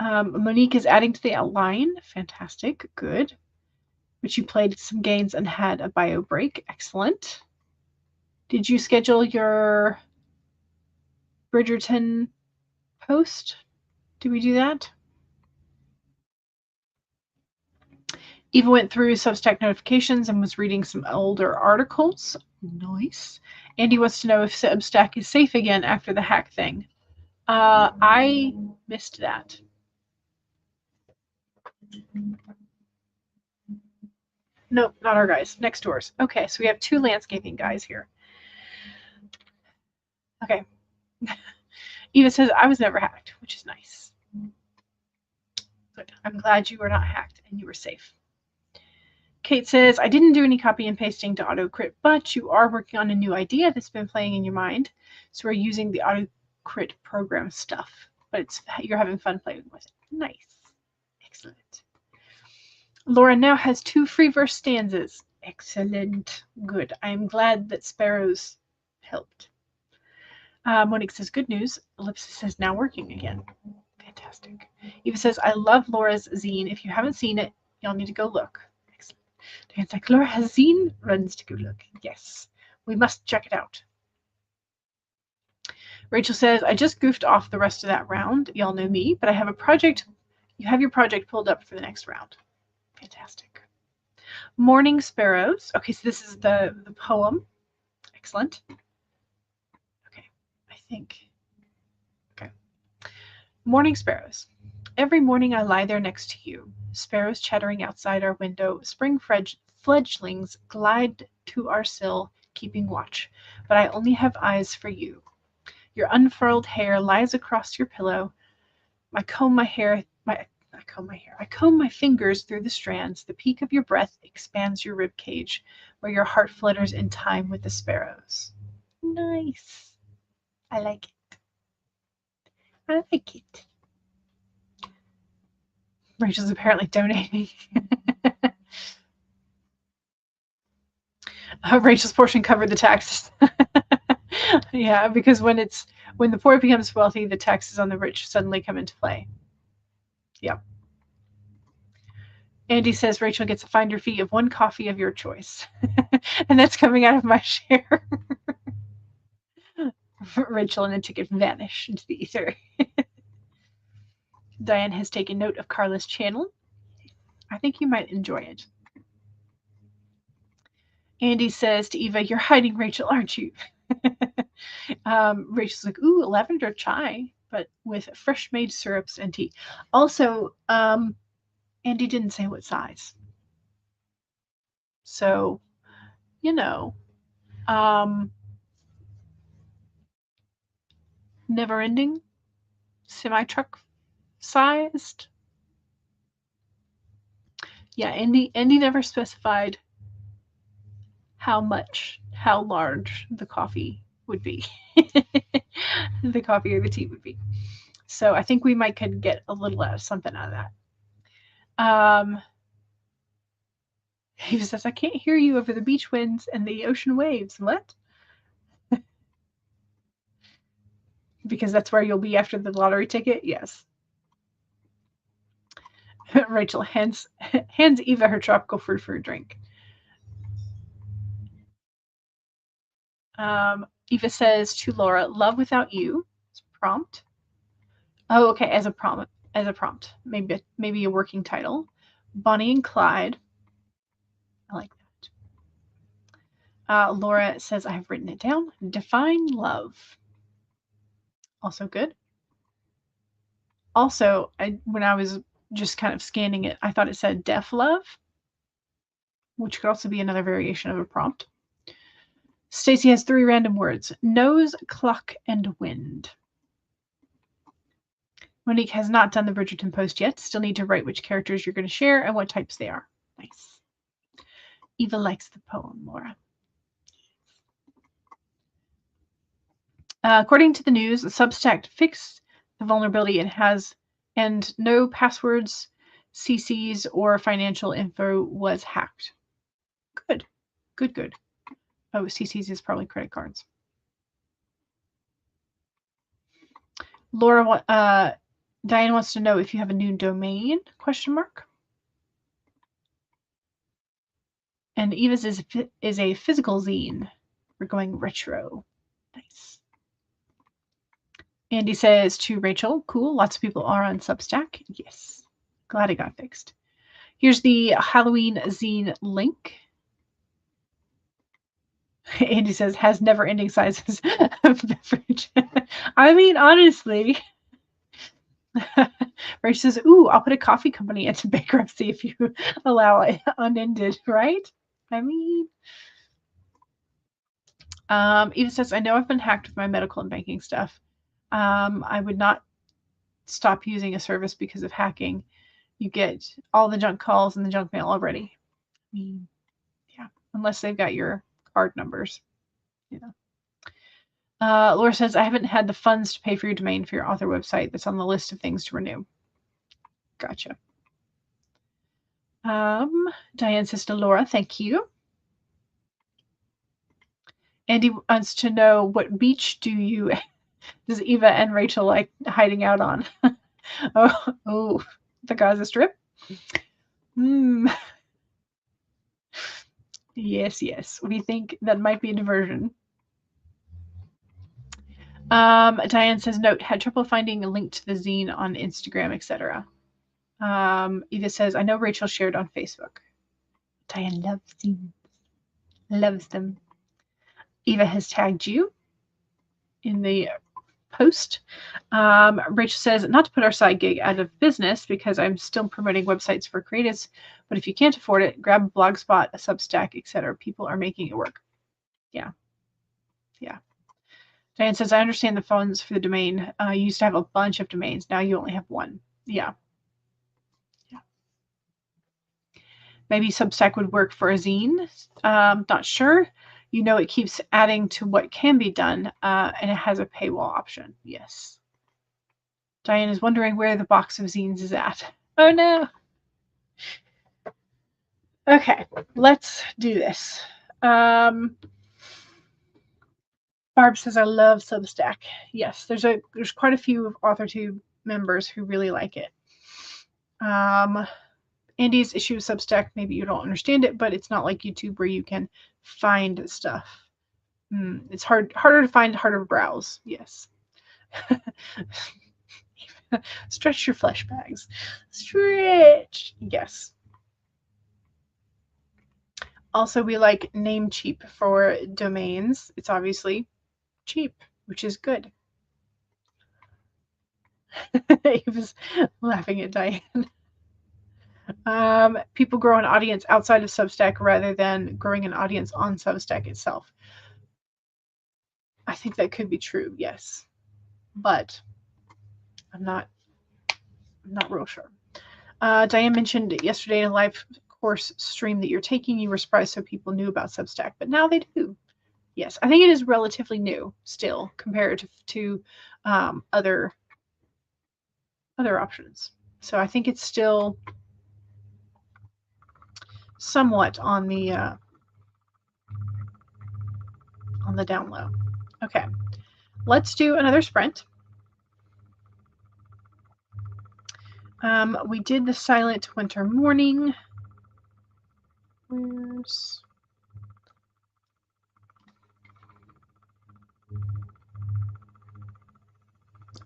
Monique is adding to the outline. Fantastic. Good. But you played some games and had a bio break. Excellent. Did you schedule your Bridgerton post? Did we do that? Eva went through Substack notifications and was reading some older articles. Nice. Andy wants to know if Substack is safe again after the hack thing. I missed that. Nope, not our guys. Next doors. Okay, so we have two landscaping guys here. Okay. Eva says, I was never hacked, which is nice. Good. I'm glad you were not hacked and you were safe. Kate says, I didn't do any copy and pasting to AutoCrit, but you are working on a new idea that's been playing in your mind. So we're using the AutoCrit program stuff, but you're having fun playing with it. Nice. Excellent. Laura now has 2 free verse stanzas. Excellent. Good. I am glad that sparrows helped. Monique says, good news. Ellipsis says, now working again. Fantastic. Eva says, I love Laura's zine. If you haven't seen it, y'all need to go look. Excellent. Diane's like, Laura has zine? Runs to go look. Yes. We must check it out. Rachel says, I just goofed off the rest of that round. Y'all know me, but I have a project. You have your project pulled up for the next round. Fantastic. Morning Sparrows. Okay, so this is the poem. Excellent. Okay, I think. Okay. Morning Sparrows. Every morning I lie there next to you. Sparrows chattering outside our window. Spring fledglings glide to our sill, keeping watch. But I only have eyes for you. Your unfurled hair lies across your pillow. I comb my fingers through the strands. The peak of your breath expands your rib cage, where your heart flutters in time with the sparrows. Nice. I like it. I like it. Rachel's apparently donating. Rachel's portion covered the taxes. Yeah, because when the poor becomes wealthy, the taxes on the rich suddenly come into play. Yep. Andy says Rachel gets a finder fee of 1 coffee of your choice. And that's coming out of my share. Rachel and the ticket vanish into the ether. Diane has taken note of Carla's channel. I think you might enjoy it. Andy says to Eva, you're hiding Rachel, aren't you? Rachel's like, ooh, lavender chai, but with fresh made syrups and tea. Also, Andy didn't say what size. So, you know, never ending, semi-truck sized. Yeah, Andy never specified how large the coffee would be. The coffee or the tea would be. So I think we could get a little something out of that. He says, I can't hear you over the beach winds and the ocean waves. What? Because that's where you'll be after the lottery ticket? Yes. Rachel hands Eva her tropical fruit for a drink. Eva says to Laura, love without you. It's a prompt. Oh, okay, as a prompt. Maybe a working title. Bonnie and Clyde. I like that. Laura says, I have written it down. Define love. Also good. Also, when I was just kind of scanning it, I thought it said deaf love, which could also be another variation of a prompt. Stacy has 3 random words: nose, clock, and wind. Monique has not done the Bridgerton post yet. Still need to write which characters you're going to share and what types they are. Nice. Eva likes the poem, Laura. According to the news, Substack fixed the vulnerability and no passwords, CCs, or financial info was hacked. Good. Good. Oh, CCs is probably credit cards. Laura, Diane wants to know if you have a new domain, ? And Eva's is a physical zine. We're going retro. Nice. Andy says to Rachel, cool, lots of people are on Substack. Yes. Glad it got fixed. Here's the Halloween zine link. Andy says, has never-ending sizes of beverage. I mean, honestly. Rachel says, ooh, I'll put a coffee company into bankruptcy if you allow it unended, right? I mean. Eva says, I know I've been hacked with my medical and banking stuff. I would not stop using a service because of hacking. You get all the junk calls and the junk mail already. I mean, yeah, unless they've got your card numbers. Yeah. Laura says, I haven't had the funds to pay for your domain for your author website. That's on the list of things to renew. Gotcha. Diane says to Laura, thank you. Andy wants to know, what beach does Eva and Rachel like hiding out on? oh, the Gaza Strip? Yes. We think that might be a diversion. Diane says, note, had trouble finding a link to the zine on Instagram, etc. Eva says, I know Rachel shared on Facebook. Diane loves zines. Loves them. Eva has tagged you in the post. Rachel says, not to put our side gig out of business because I'm still promoting websites for creatives, but if you can't afford it, grab a Blogspot, a Substack, etc. People are making it work. Yeah. Diane says, I understand the funds for the domain. You used to have a bunch of domains. Now you only have one. Yeah. Maybe Substack would work for a zine. Not sure. You know, it keeps adding to what can be done, and it has a paywall option. Yes. Diane is wondering where the box of zines is at. Oh, no. Okay, let's do this. Barb says, I love Substack. Yes, there's quite a few of AuthorTube members who really like it. Andy's issue with Substack, maybe you don't understand it, but it's not like YouTube where you can find stuff. It's harder to find, harder to browse. Yes. Stretch your flesh bags. Stretch. Yes. Also, we like Namecheap for domains. It's obviously cheap, which is good. He was laughing at Diane. People grow an audience outside of Substack rather than growing an audience on Substack itself. I think that could be true, yes. But I'm not real sure. Diane mentioned yesterday in a live course stream that you're taking, you were surprised so people knew about Substack, but now they do. Yes, I think it is relatively new still compared to other options. So I think it's still somewhat on the down low. Okay, let's do another sprint. We did the Silent Winter Morning. Let's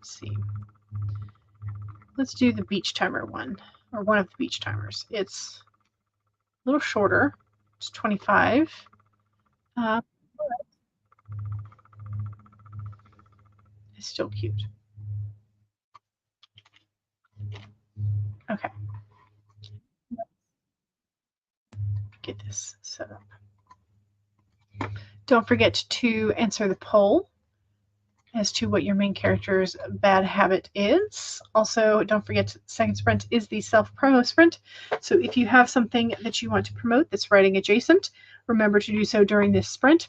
see. Let's do the beach timer one, or one of the beach timers. It's a little shorter. It's 25. It's still cute. Okay. Get this set up. Don't forget to answer the poll as to what your main character's bad habit is. Also, don't forget, second sprint is the self-promo sprint. So if you have something that you want to promote that's writing adjacent, remember to do so during this sprint.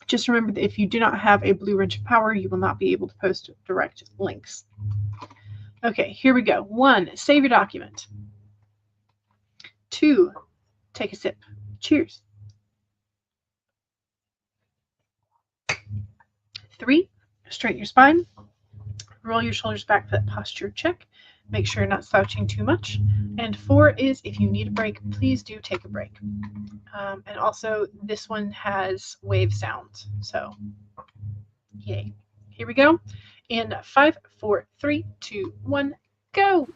Just remember that if you do not have a blue wrench of power, you will not be able to post direct links. Okay, here we go. 1, save your document. 2, take a sip. Cheers. 3, straighten your spine. Roll your shoulders back for that posture check. Make sure you're not slouching too much. And 4 is, if you need a break, please do take a break. And also, this one has wave sounds. So, yay. Here we go. In 5, 4, 3, 2, 1, go.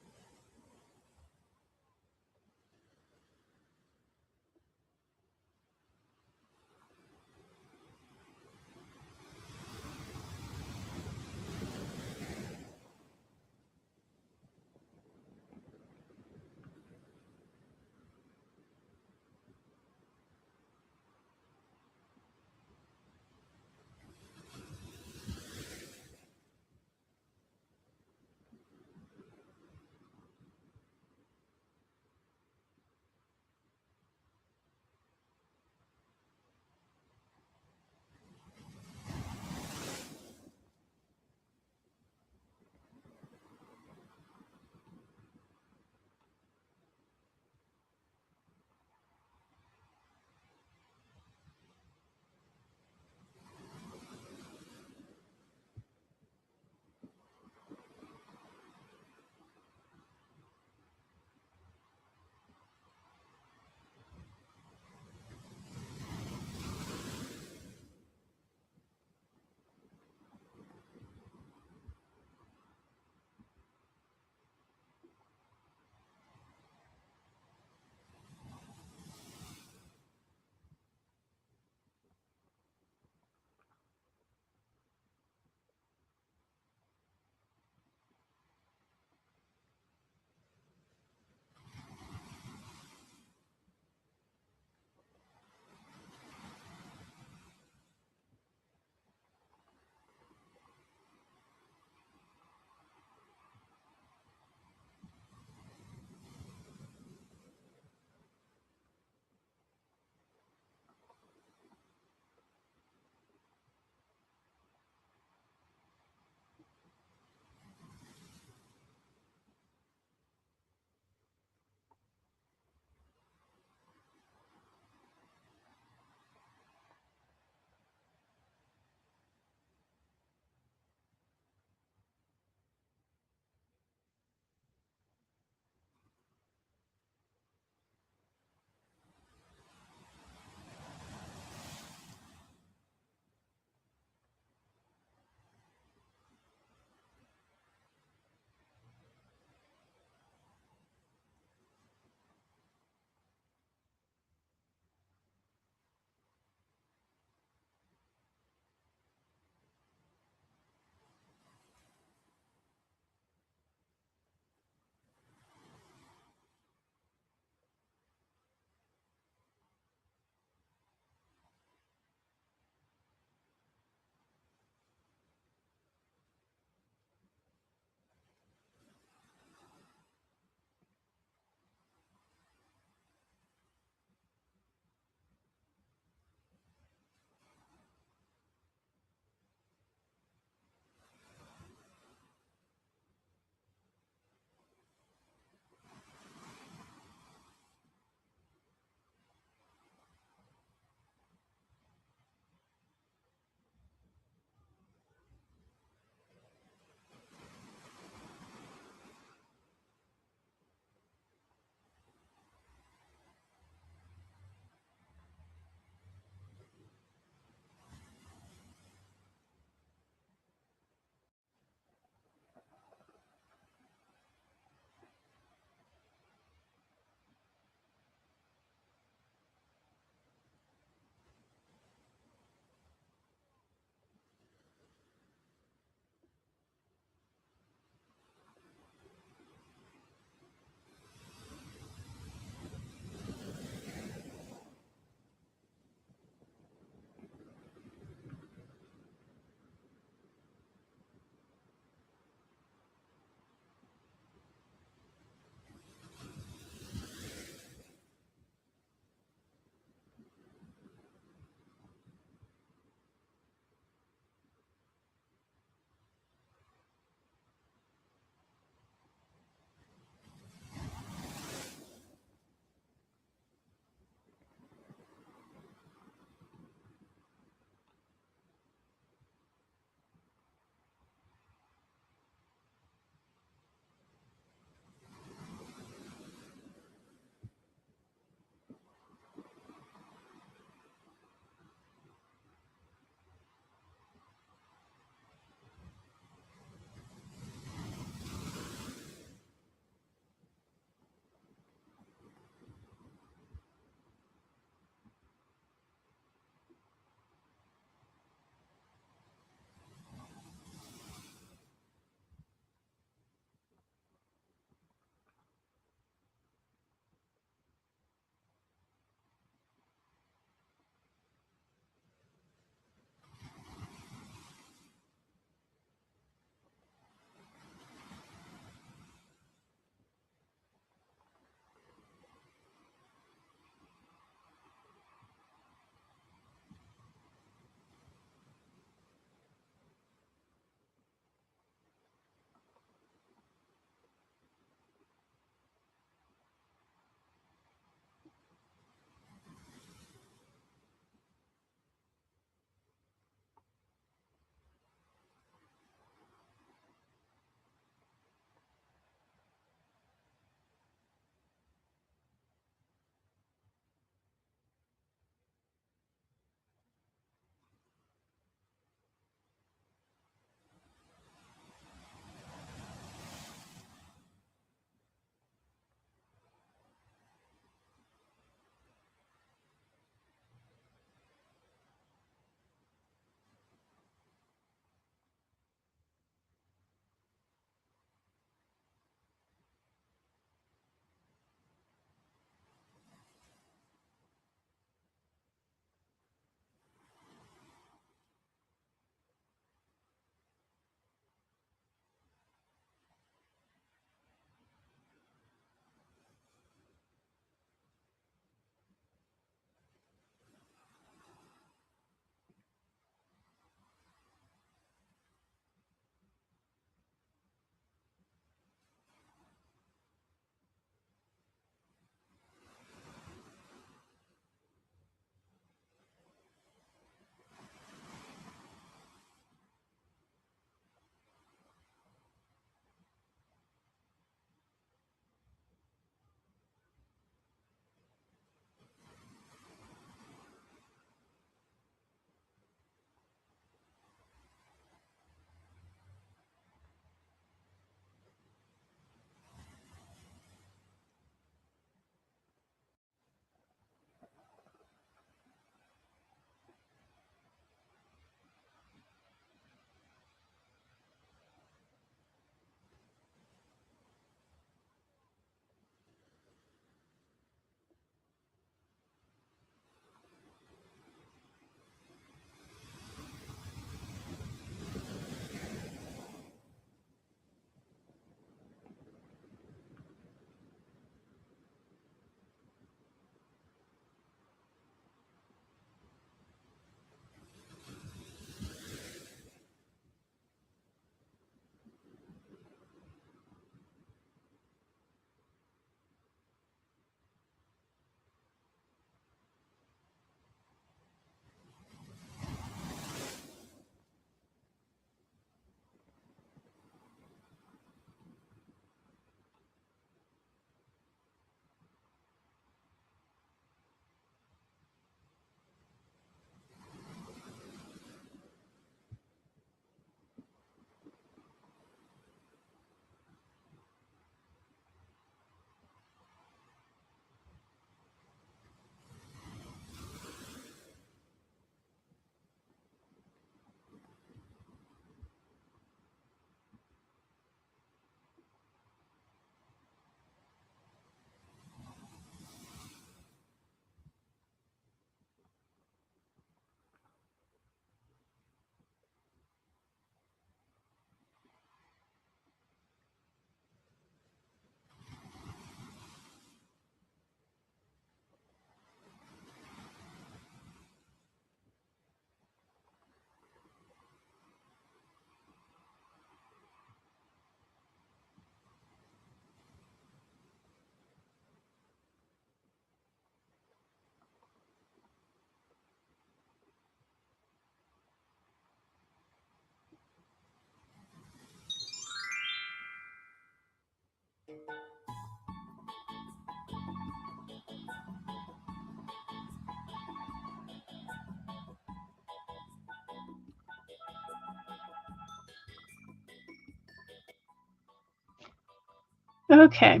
Okay.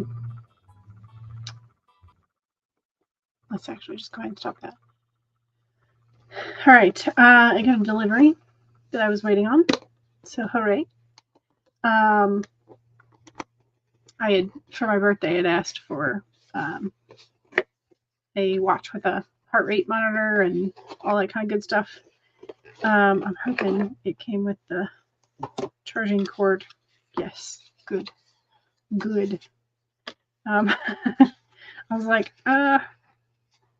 Let's actually just go ahead and stop that. All right. I got a delivery that I was waiting on. So hooray. I had, for my birthday, had asked for a watch with a heart rate monitor and all that kind of good stuff. I'm hoping it came with the charging cord. Yes, good. I was like, I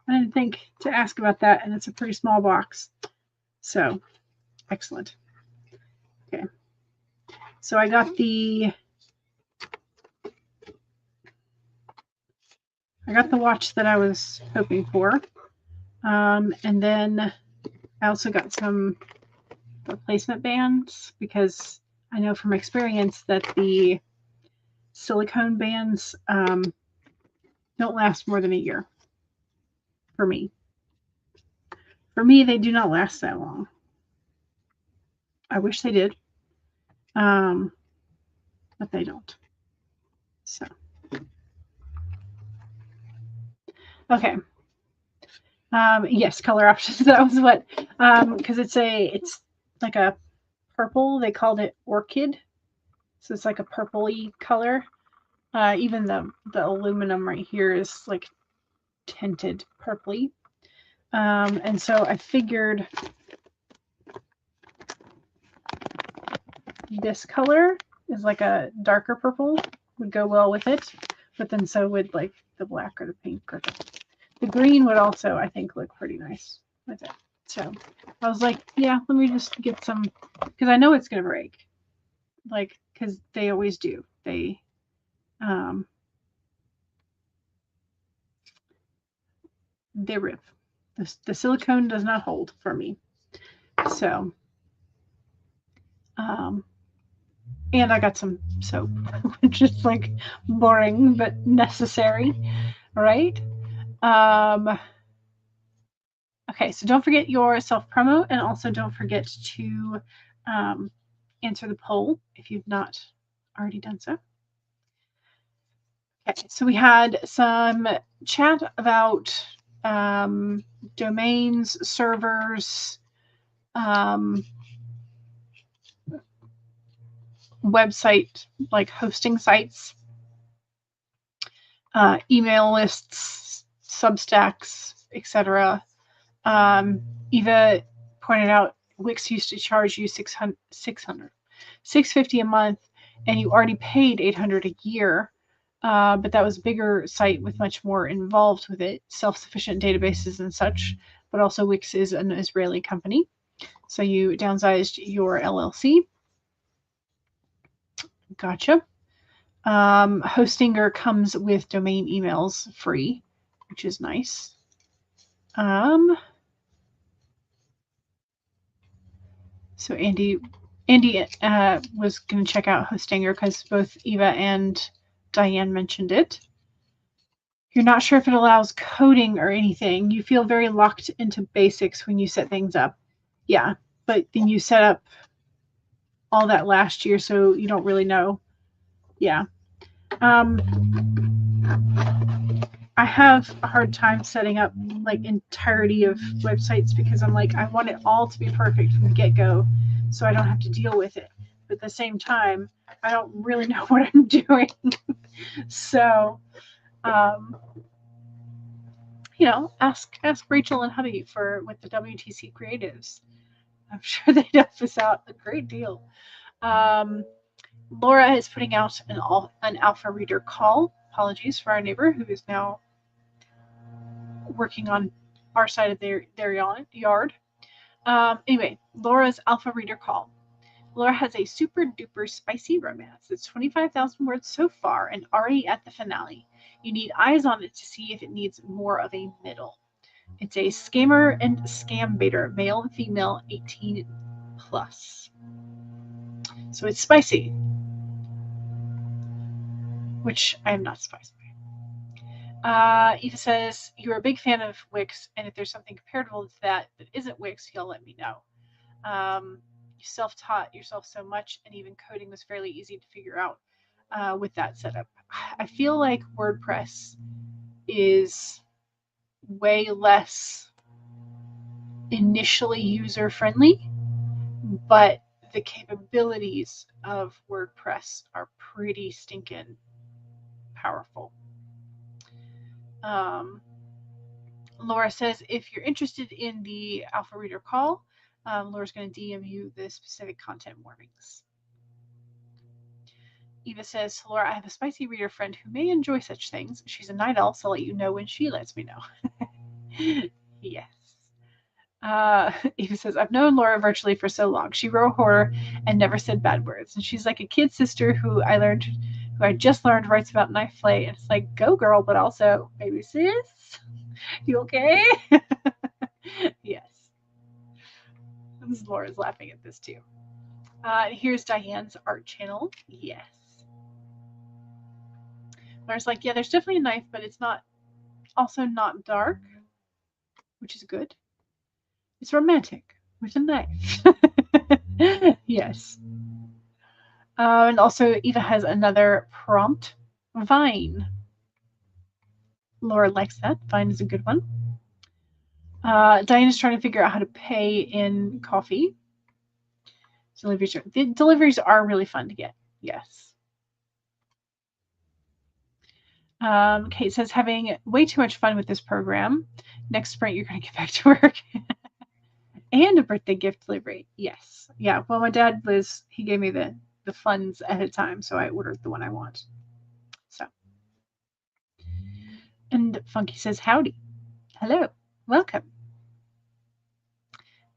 didn't think to ask about that, and it's a pretty small box. So, excellent. Okay. So I got the watch that I was hoping for. And then I also got some replacement bands because I know from experience that the silicone bands don't last more than a year for me. For me, they do not last that long. I wish they did, but they don't. So, okay. Yes, color options. That was what, because it's like a purple. They called it orchid, so it's like a purpley color. Even the aluminum right here is like tinted purpley. And so I figured this color is like a darker purple would go well with it, but then so would like the black or the pink or the green would also, I think, look pretty nice with it. So I was like, yeah, let me just get some, because I know it's gonna break, like, because they always do. They rip. The silicone does not hold for me. So and I got some soap, which is like boring but necessary, right? Okay, so don't forget your self promo, and also don't forget to answer the poll if you've not already done so. Okay, so we had some chat about domains, servers, website, like hosting sites, email lists, Substacks, etc. Eva pointed out Wix used to charge you $650 a month, and you already paid $800 a year. But that was a bigger site with much more involved with it, self-sufficient databases and such. But also Wix is an Israeli company, so you downsized your LLC. Gotcha. Hostinger comes with domain emails free, which is nice. So Andy was going to check out Hostinger because both Eva and Diane mentioned it. You're not sure if it allows coding or anything. You feel very locked into basics when you set things up. Yeah, but then you set up all that last year, so you don't really know. Yeah. I have a hard time setting up like entirety of websites because I'm like, I want it all to be perfect from the get-go so I don't have to deal with it. But at the same time, I don't really know what I'm doing. So, ask Rachel and Hubby with the WTC creatives. I'm sure they'd help us out a great deal. Laura is putting out an alpha reader call. Apologies for our neighbor who is now working on our side of their yard. Anyway, Laura's alpha reader call. Laura has a super duper spicy romance. It's 25,000 words so far and already at the finale. You need eyes on it to see if it needs more of a middle. It's a scammer and scam baiter, male and female, 18 plus. So it's spicy, which I am not surprised by. Eva says, you're a big fan of Wix, and if there's something comparable to that isn't Wix, you'll let me know. You self-taught yourself so much, and even coding was fairly easy to figure out. with that setup. I feel like WordPress is way less initially user-friendly, but the capabilities of WordPress are pretty stinking powerful. Laura says, if you're interested in the alpha reader call, Laura's going to DM you the specific content warnings. Eva says, Laura, I have a spicy reader friend who may enjoy such things. She's a night owl, so I'll let you know when she lets me know. Yes. Eva says, I've known Laura virtually for so long. She wrote horror and never said bad words. And she's like a kid sister who I just learned writes about knife play. And it's like, go girl, but also, baby sis, you okay? Yes. Laura's laughing at this too. Here's Diane's art channel. Yes. Laura's like, yeah, there's definitely a knife, but it's also not dark, which is good. It's romantic with a knife. Yes. And also Eva has another prompt, Vine. Laura likes that. Vine is a good one. Diane is trying to figure out how to pay in coffee. The deliveries are really fun to get. Yes. Kate says, having way too much fun with this program. Next sprint, you're going to get back to work. And a birthday gift delivery. Yes. Yeah. Well, my dad he gave me the funds ahead of time, so I ordered the one I want. So. And Funky says, howdy. Hello. Welcome.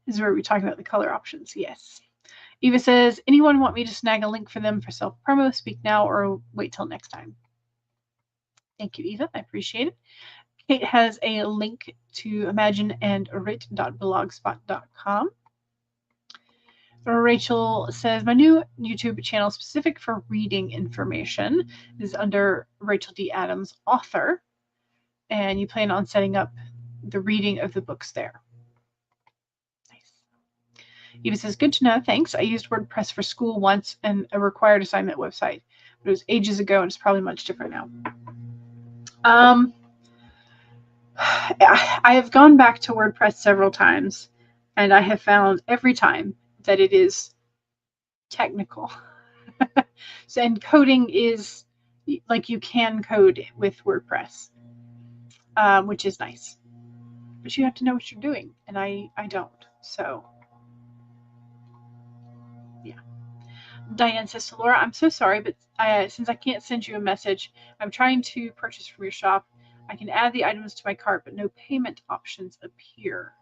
This is where we talk about the color options. Yes. Eva says, anyone want me to snag a link for them for self-promo? Speak now or wait till next time. Thank you, Eva. I appreciate it. Kate has a link to imagineandwrit.blogspot.com. Rachel says, my new YouTube channel specific for reading information is under Rachel D. Adams, author, and you plan on setting up the reading of the books there. Nice. Eva says, good to know, thanks. I used WordPress for school once and a required assignment website, but it was ages ago and it's probably much different now. I have gone back to WordPress several times, and I have found every time that it is technical. So, and coding is like you can code with WordPress, which is nice. But you have to know what you're doing, and I don't. So, yeah. Diane says to Laura, I'm so sorry, but since I can't send you a message, I'm trying to purchase from your shop. I can add the items to my cart, but no payment options appear.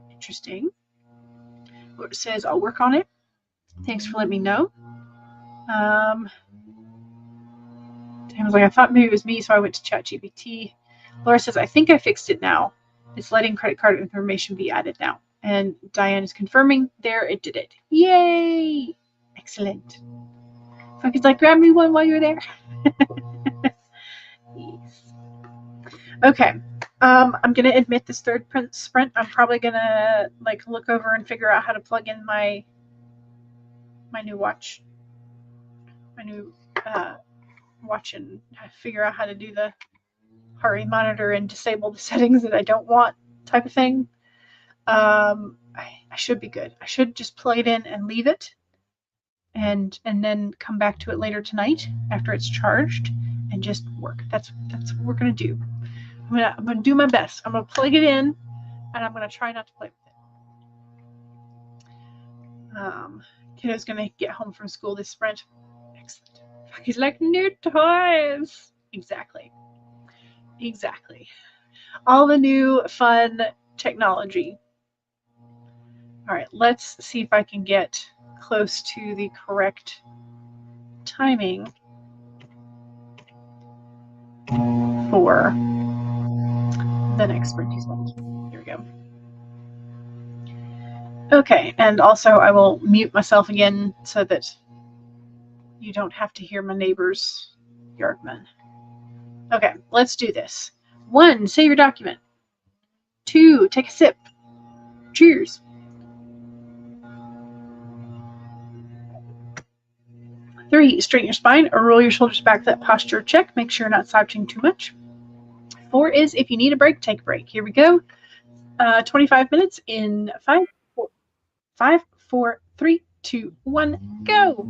Interesting. It says, I'll work on it. Thanks for letting me know. Dan was like, I thought maybe it was me, so I went to ChatGPT. Laura says, I think I fixed it now. It's letting credit card information be added now. And Diane is confirming there it did it. Yay! Excellent. Funky's like, grab me one while you're there. Yes. Okay. I'm gonna admit this third sprint. I'm probably gonna look over and figure out how to plug in my new watch, watch, and figure out how to do the heart rate monitor and disable the settings that I don't want, type of thing. I should be good. I should just plug it in and leave it, and then come back to it later tonight after it's charged and just work. That's what we're gonna do. I'm gonna do my best. I'm gonna plug it in, and I'm gonna try not to play with it. Kiddo's gonna get home from school this sprint. Excellent. He's like, new toys. Exactly. All the new fun technology. All right, let's see if I can get close to the correct timing for the next sprint he's made. Here we go. Okay, and also I will mute myself again so that you don't have to hear my neighbor's yardman. Okay, let's do this. 1, save your document. 2, take a sip. Cheers. 3, straighten your spine or roll your shoulders back. That posture check. Make sure you're not slouching too much. 4 is if you need a break, take a break. Here we go. 25 minutes in 5, 4, 3, 2, 1, go.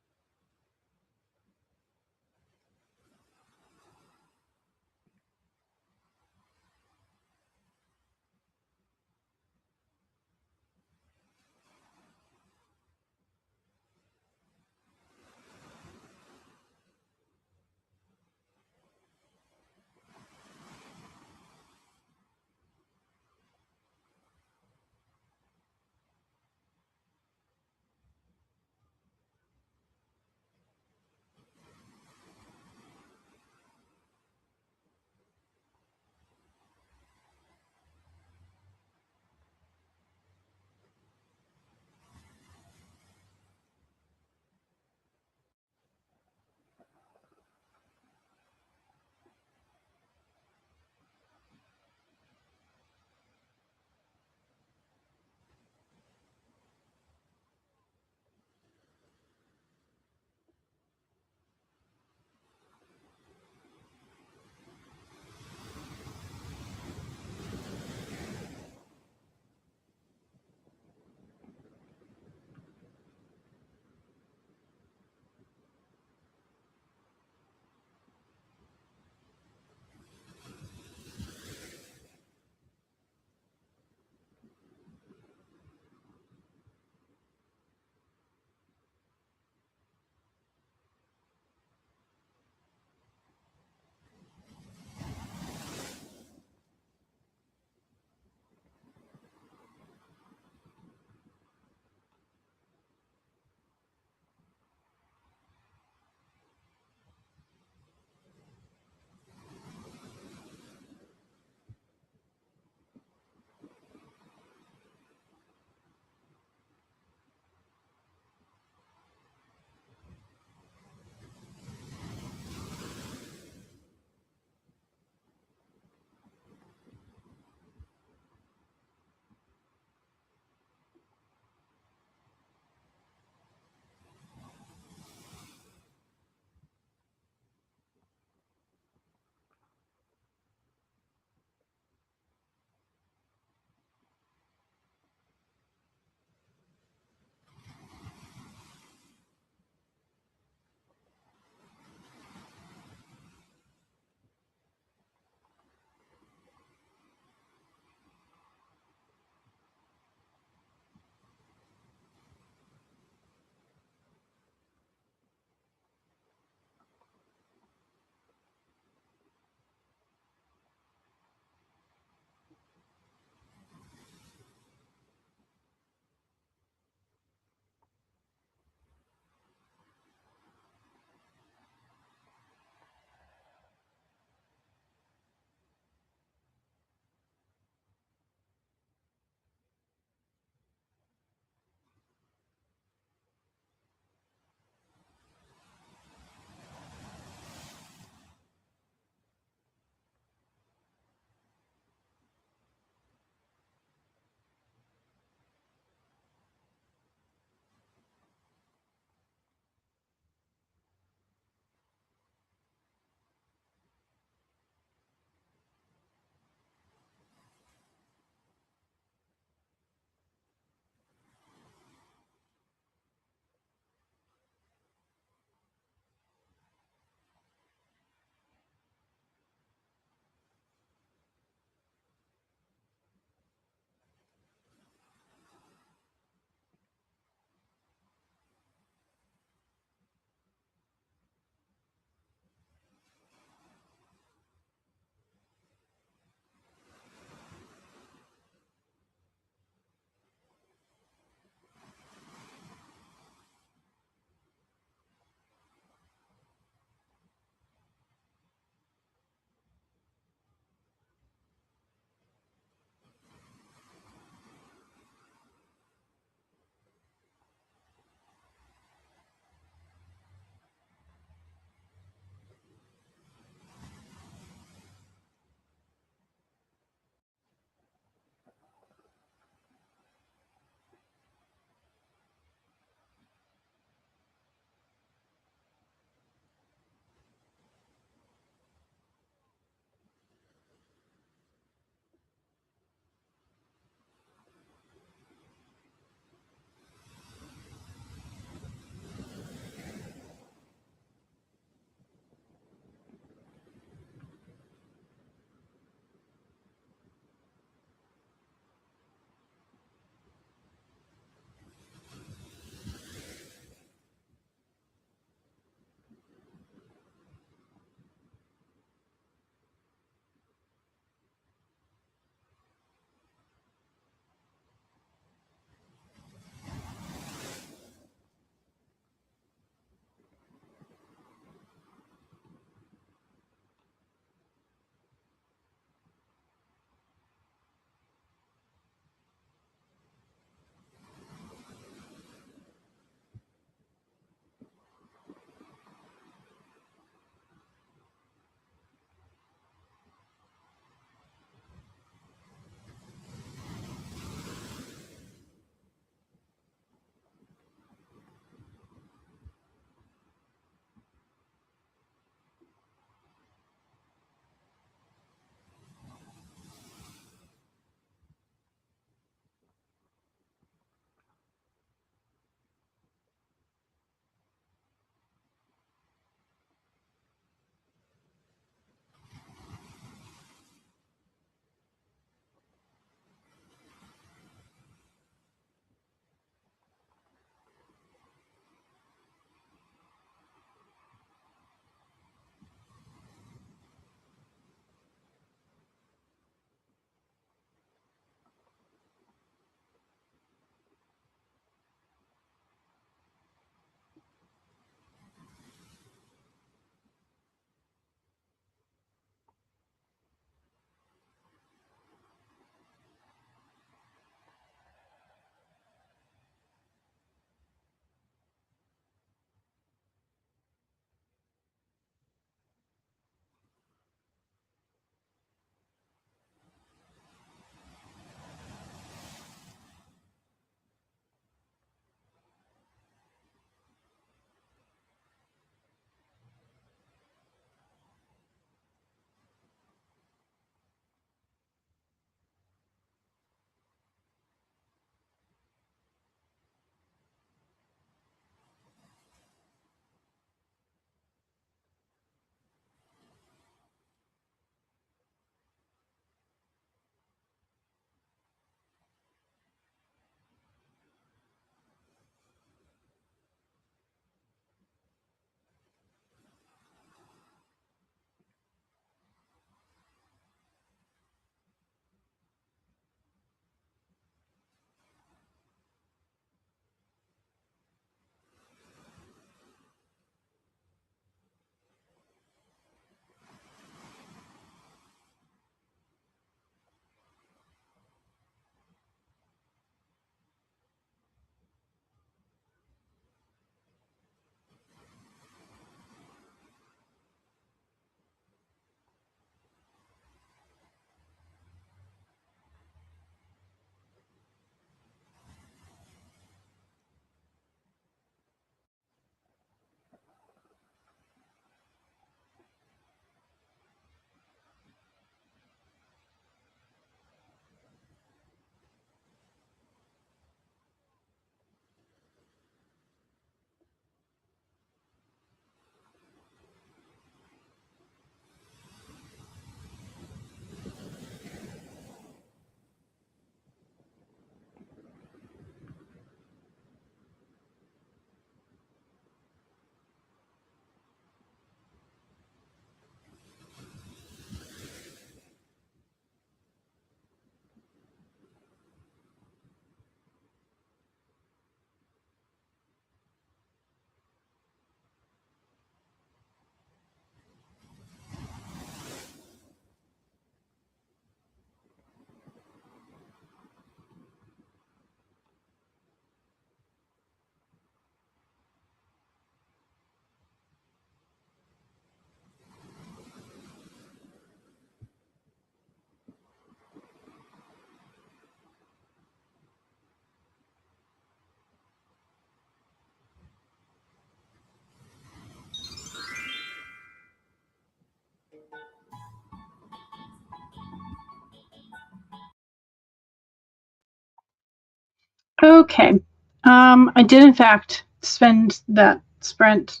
Okay. I did in fact spend that sprint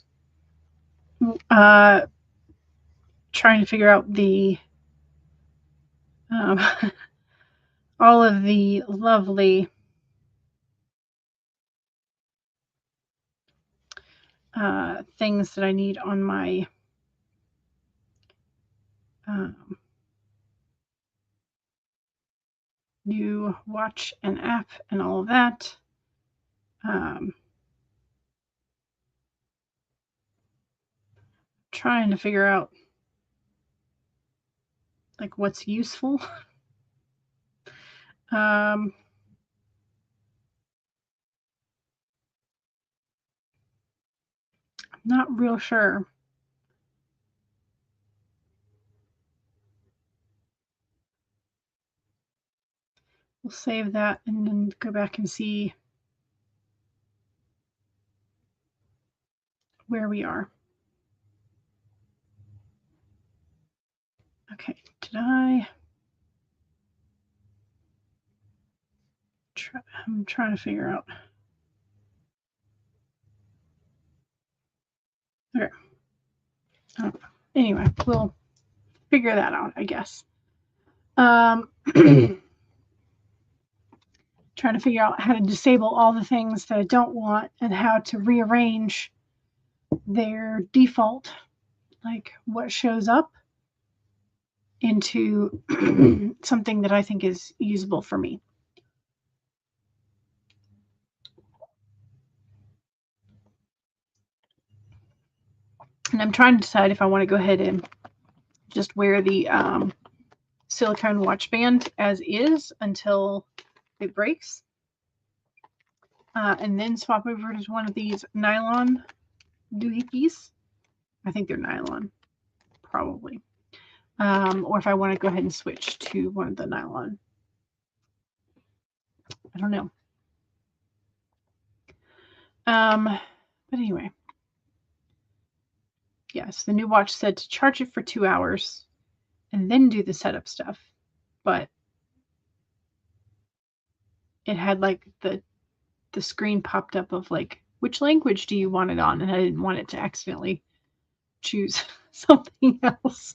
trying to figure out the all of the lovely things that I need on my new watch and app and all of that. Trying to figure out like what's useful. I'm not real sure. We'll save that and then go back and see where we are. Okay, did I? I'm trying to figure out. Okay. Anyway, we'll figure that out, I guess. Trying to figure out how to disable all the things that I don't want and how to rearrange their default, like what shows up, into something that I think is usable for me. And I'm trying to decide if I want to go ahead and just wear the silicone watch band as is until it breaks. And then swap over to one of these nylon doohickeys. I think they're nylon, probably. Or if I want to go ahead and switch to one of the nylon. I don't know. But anyway. Yes, the new watch said to charge it for 2 hours and then do the setup stuff. But it had like the screen popped up of like, which language do you want it on? And I didn't want it to accidentally choose something else.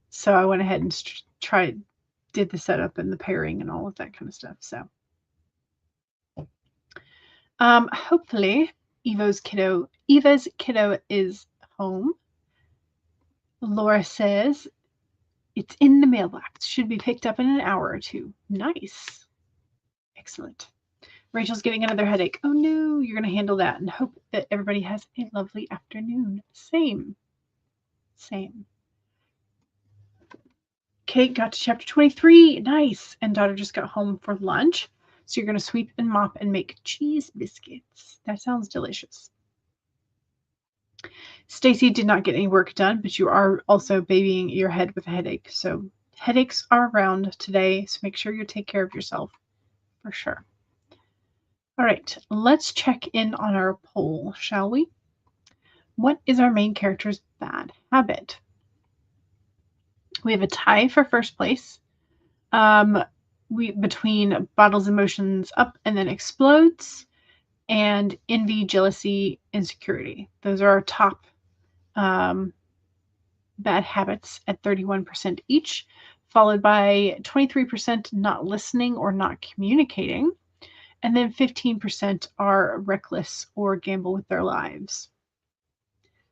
So I went ahead and did the setup and the pairing and all of that kind of stuff. So hopefully Eva's kiddo is home. Laura says it's in the mailbox. Should be picked up in an hour or two. Nice. Excellent. Rachel's getting another headache. Oh no, you're going to handle that and hope that everybody has a lovely afternoon. Same. Kate got to chapter 23. Nice. And daughter just got home for lunch. So you're going to sweep and mop and make cheese biscuits. That sounds delicious. Stacy did not get any work done, but you are also babying your head with a headache. So headaches are around today, so make sure you take care of yourself for sure. All right, let's check in on our poll, shall we? What is our main character's bad habit? We have a tie for first place. Between bottles emotions up and then explodes, and envy, jealousy, insecurity. Those are our top bad habits at 31% each, followed by 23% not listening or not communicating, and then 15% are reckless or gamble with their lives.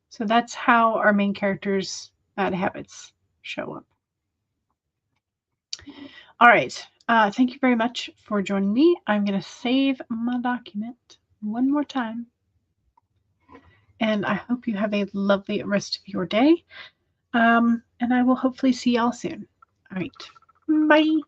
So that's how our main character's bad habits show up. All right. Thank you very much for joining me. I'm going to save my document one more time. And I hope you have a lovely rest of your day. And I will hopefully see y'all soon. All right. Bye.